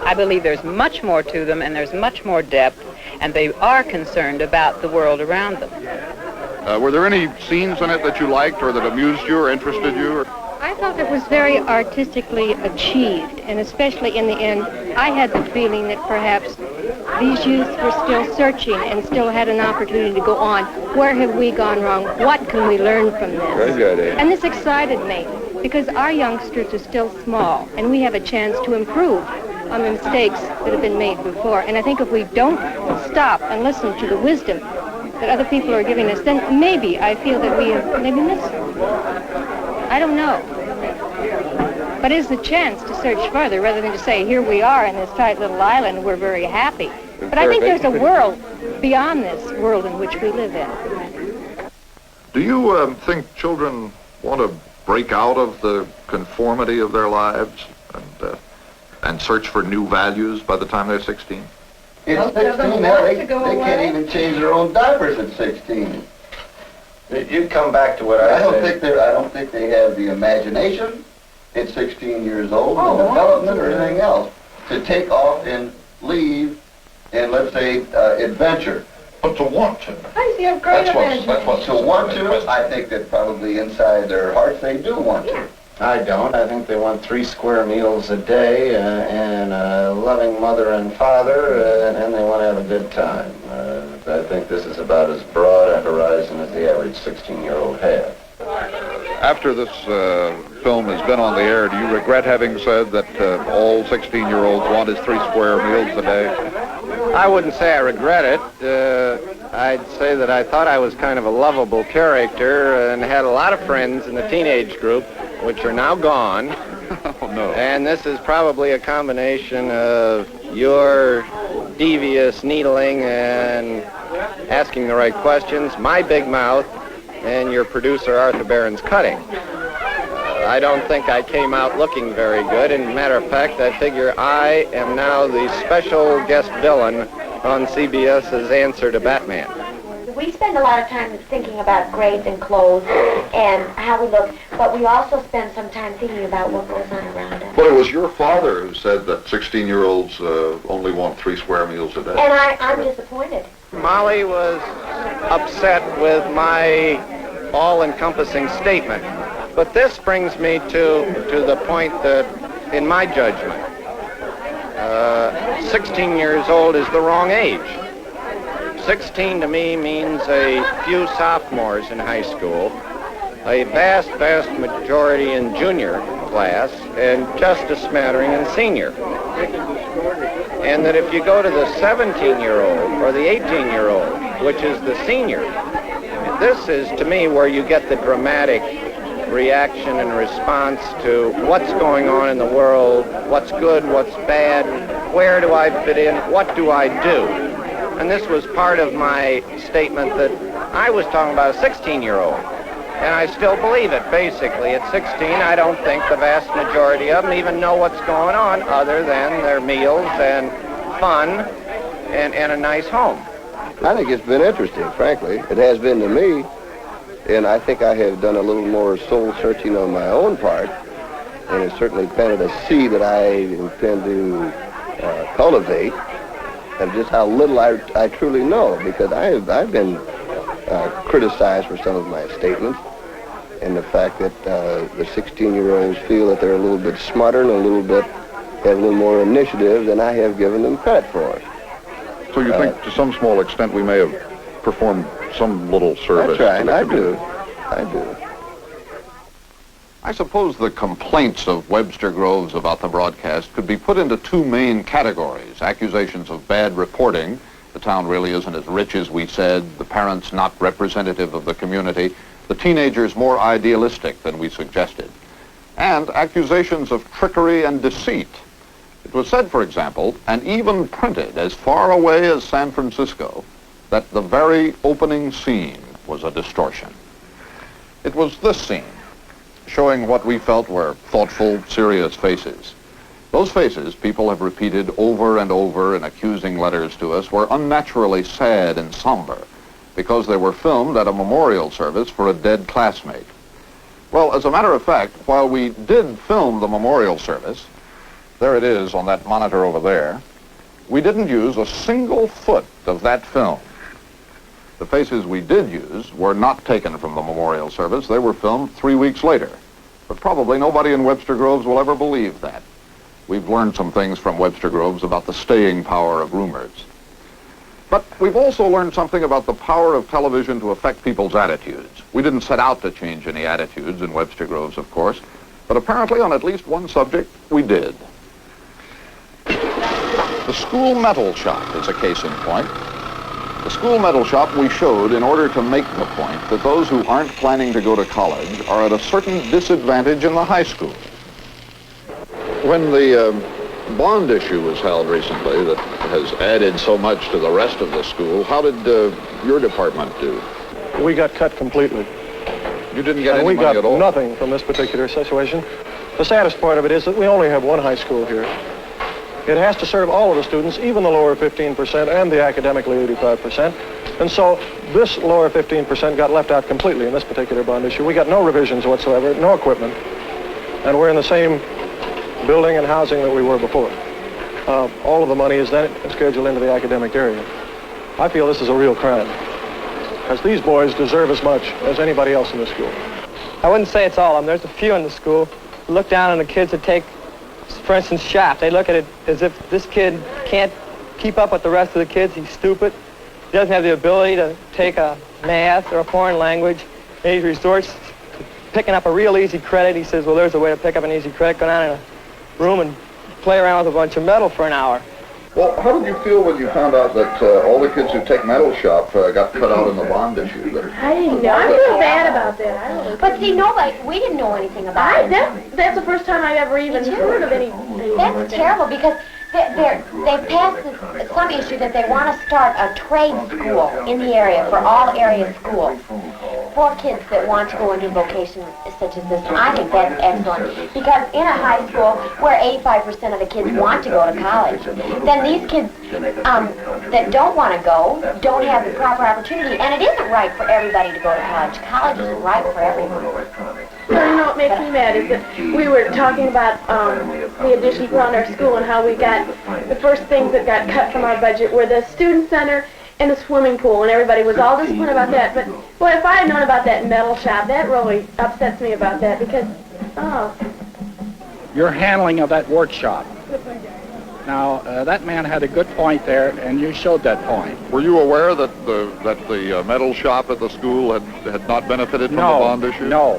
I believe there's much more to them and there's much more depth, and they are concerned about the world around them. Were there any scenes in it that you liked or that amused you or interested you? I thought it was very artistically achieved, and especially in the end, I had the feeling that perhaps these youths were still searching and still had an opportunity to go on. Where have we gone wrong? What can we learn from this? Very good, eh? And this excited me, because our youngsters are still small, and we have a chance to improve on the mistakes that have been made before. And I think if we don't stop and listen to the wisdom that other people are giving us, then maybe I feel that we have maybe missed them. I don't know. But it's a chance to search further rather than to say, here we are in this tight little island, we're very happy. But I think there's a world beyond this world in which we live in. Do you think children want to break out of the conformity of their lives and search for new values by the time they're 16? It's 16 now. They can't even change their own diapers at 16. You come back to what I said. I don't think they have the imagination at 16 years old, the development or anything else, to take off and leave and, let's say, adventure. But to want to. How does he have great imagination? To want to, I think that probably inside their hearts they do want to. I don't. I think they want 3 square meals a day and a loving mother and father, and they want to have a good time. I think this is about as broad a horizon as the average 16-year-old has. After this film has been on the air, do you regret having said that all 16-year-olds want is 3 square meals a day? I wouldn't say I regret it. I'd say that I thought I was kind of a lovable character and had a lot of friends in the teenage group, which are now gone. Oh, no. And this is probably a combination of your devious needling and asking the right questions, my big mouth, and your producer Arthur Barron's cutting. I don't think I came out looking very good. And matter of fact, I figure I am now the special guest villain on CBS's Answer to Batman. We spend a lot of time thinking about grades and clothes and how we look, but we also spend some time thinking about what goes on around us. But it was your father who said that 16-year-olds only want 3 square meals a day. And I'm disappointed. Molly was upset with my all-encompassing statement. But this brings me to the point that, in my judgment, 16 years old is the wrong age. 16 to me means a few sophomores in high school, a vast, vast majority in junior class, and just a smattering in senior. And that if you go to the 17-year-old or the 18-year-old, which is the senior, this is, to me, where you get the dramatic reaction and response to what's going on in the world, what's good, what's bad, where do I fit in, what do I do? And this was part of my statement that I was talking about a 16-year-old. And I still believe it, basically. At 16, I don't think the vast majority of them even know what's going on other than their meals and fun and a nice home. I think it's been interesting, frankly. It has been to me. And I think I have done a little more soul-searching on my own part. And it's certainly planted a seed that I intend to cultivate. And just how little I truly know, because I've been criticized for some of my statements, and the fact that the 16-year-olds feel that they're a little bit smarter and have a little more initiative than I have given them credit for. So you think, to some small extent, we may have performed some little service? That's right, I do. I suppose the complaints of Webster Groves about the broadcast could be put into 2 main categories. Accusations of bad reporting, the town really isn't as rich as we said, the parents not representative of the community, the teenagers more idealistic than we suggested, and accusations of trickery and deceit. It was said, for example, and even printed as far away as San Francisco, that the very opening scene was a distortion. It was this scene, showing what we felt were thoughtful, serious faces. Those faces, people have repeated over and over in accusing letters to us, were unnaturally sad and somber because they were filmed at a memorial service for a dead classmate. Well, as a matter of fact, while we did film the memorial service, there it is on that monitor over there, we didn't use a single foot of that film. The faces we did use were not taken from the memorial service. They were filmed 3 weeks later. But probably nobody in Webster Groves will ever believe that. We've learned some things from Webster Groves about the staying power of rumors. But we've also learned something about the power of television to affect people's attitudes. We didn't set out to change any attitudes in Webster Groves, of course, but apparently on at least one subject, we did. The school metal shop is a case in point. The school metal shop we showed in order to make the point that those who aren't planning to go to college are at a certain disadvantage in the high school. When the bond issue was held recently that has added so much to the rest of the school, how did your department do? We got cut completely. You didn't get any we money got at all? Nothing from this particular situation. The saddest part of it is that we only have one high school here. It has to serve all of the students, even the lower 15% and the academically 85%. And so this lower 15% got left out completely in this particular bond issue. We got no revisions whatsoever, no equipment, and we're in the same building and housing that we were before. All of the money is then scheduled into the academic area. I feel this is a real crime, because these boys deserve as much as anybody else in the school. I wouldn't say it's all of them. There's a few in the school who look down on the kids that take, for instance, shop. They look at it as if this kid can't keep up with the rest of the kids. He's stupid. He doesn't have the ability to take a math or a foreign language. And he resorts to picking up a real easy credit. He says, well, there's a way to pick up an easy credit. Go down in a room and play around with a bunch of metal for an hour. Well, how did you feel when you found out that all the kids who take metal shop got cut out in the bond issue? I didn't know. I feel bad about that. But see, we didn't know anything about it. That's the first time I've ever even heard of any. That's terrible because they've passed some issue that they want to start a trade school in the area for all area schools for kids that want to go into vocations such as this. And I think that's excellent because in a high school where 85% of the kids want to go to college, then these kids that don't want to go don't have the proper opportunity. And it isn't right for everybody to go to college. College isn't right for everyone. Well, you know what makes me mad is that we were talking about the additions around our school and how we got the first things that got cut from our budget were the student center and the swimming pool, and everybody was all disappointed about that. But, boy, if I had known about that metal shop, that really upsets me about that because, Your handling of that workshop. Now, that man had a good point there, and you showed that point. Were you aware that the metal shop at the school had not benefited from the bond issue? No,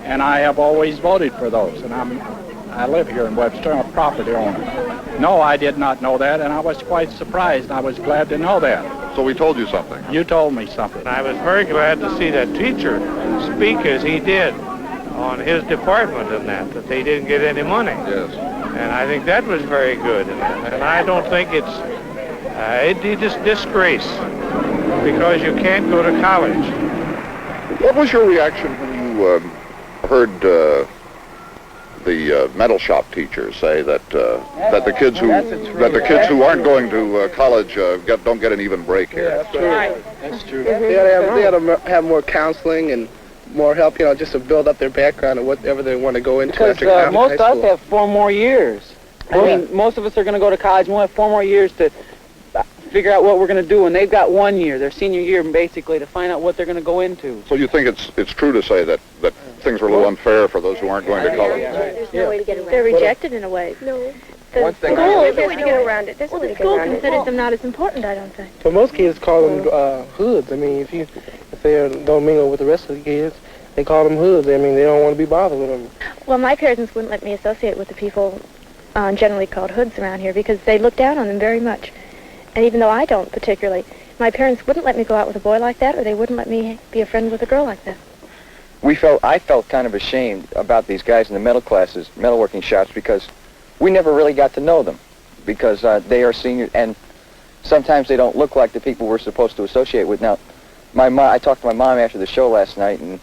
and I have always voted for those, and I live here in Webster. I'm a property owner. No, I did not know that, and I was quite surprised. I was glad to know that. So we told you something. You told me something. I was very glad to see that teacher speak as he did on his department and that they didn't get any money. Yes. And I think that was very good. And I don't think it's a disgrace because you can't go to college. What was your reaction when you heard the metal shop teachers say that the kids who aren't going to college don't get an even break here? Yeah, that's true. That's true. They ought to have more counseling and more help, just to build up their background and whatever they want to go into after college. Most of us have 4 more years. I mean, most of us are going to go to college, and we'll have 4 more years to figure out what we're going to do, and they've got 1 year, their senior year, basically, to find out what they're going to go into. So you think it's true to say that things are a little unfair for those who aren't going to college? There's no way to get around it. They're rejected in a way. No. One thing. There's no way to get around it. The school considers them not as important, I don't think. But most kids call them hoods. I mean, if they don't mingle with the rest of the kids, they call them hoods. I mean, they don't want to be bothered with them. Well, my parents wouldn't let me associate with the people generally called hoods around here because they look down on them very much. And even though I don't particularly, my parents wouldn't let me go out with a boy like that, or they wouldn't let me be a friend with a girl like that. I felt kind of ashamed about these guys in the metal classes, metalworking shops, because we never really got to know them, because they are seniors, and sometimes they don't look like the people we're supposed to associate with. Now, I talked to my mom after the show last night, and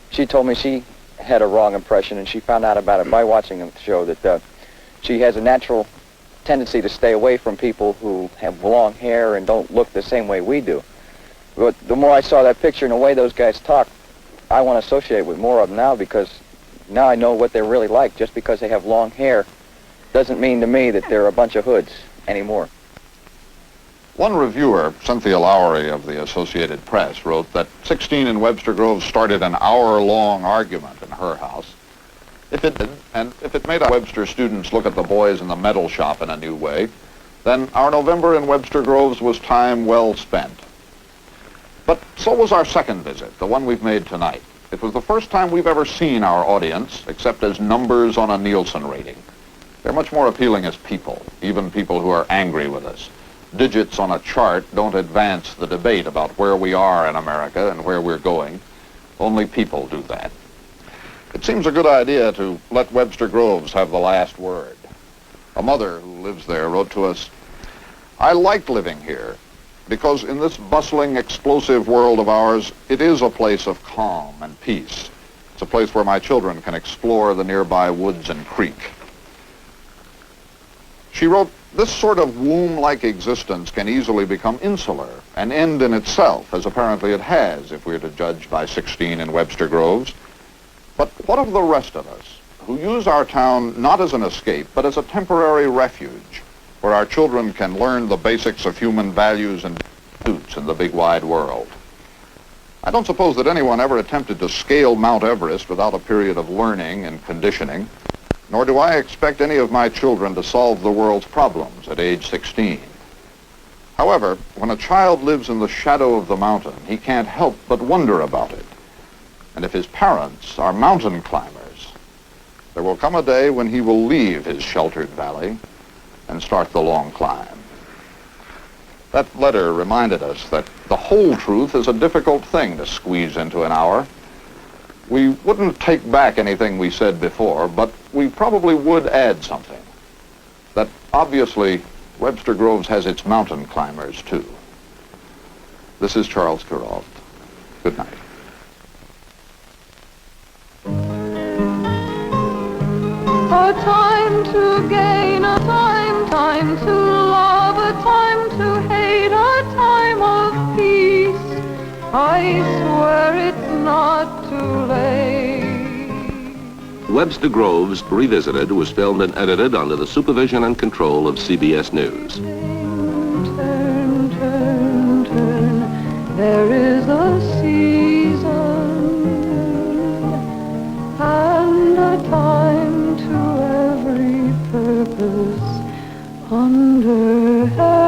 she told me she had a wrong impression, and she found out about it by watching the show, that she has a natural tendency to stay away from people who have long hair and don't look the same way we do. But the more I saw that picture and the way those guys talk, I want to associate with more of them now, because now I know what they're really like. Just because they have long hair doesn't mean to me that they're a bunch of hoods anymore. One reviewer, Cynthia Lowry of the Associated Press, wrote that 16 in Webster Groves started an hour-long argument in her house. If it did, and if it made our Webster students look at the boys in the metal shop in a new way, then our November in Webster Groves was time well spent. But so was our second visit, the one we've made tonight. It was the first time we've ever seen our audience, except as numbers on a Nielsen rating. They're much more appealing as people, even people who are angry with us. Digits on a chart don't advance the debate about where we are in America and where we're going. Only people do that. It seems a good idea to let Webster Groves have the last word. A mother who lives there wrote to us, "I like living here because in this bustling, explosive world of ours, it is a place of calm and peace. It's a place where my children can explore the nearby woods and creek. She wrote, this sort of womb-like existence can easily become insular and end in itself, as apparently it has, if we're to judge by 16 in Webster Groves. But what of the rest of us, who use our town not as an escape, but as a temporary refuge, where our children can learn the basics of human values and pursuits in the big wide world? I don't suppose that anyone ever attempted to scale Mount Everest without a period of learning and conditioning, nor do I expect any of my children to solve the world's problems at age 16. However, when a child lives in the shadow of the mountain, he can't help but wonder about it. And if his parents are mountain climbers, there will come a day when he will leave his sheltered valley and start the long climb. That letter reminded us that the whole truth is a difficult thing to squeeze into an hour. We wouldn't take back anything we said before, but we probably would add something. That obviously Webster Groves has its mountain climbers too. This is Charles Kuralt. Good night. A time to gain, a time to love, a time to hate, a time of peace. I swear it's not too late. Webster Groves Revisited was filmed and edited under the supervision and control of CBS News. Turn, turn, turn, there is a season and a time to every purpose under heaven.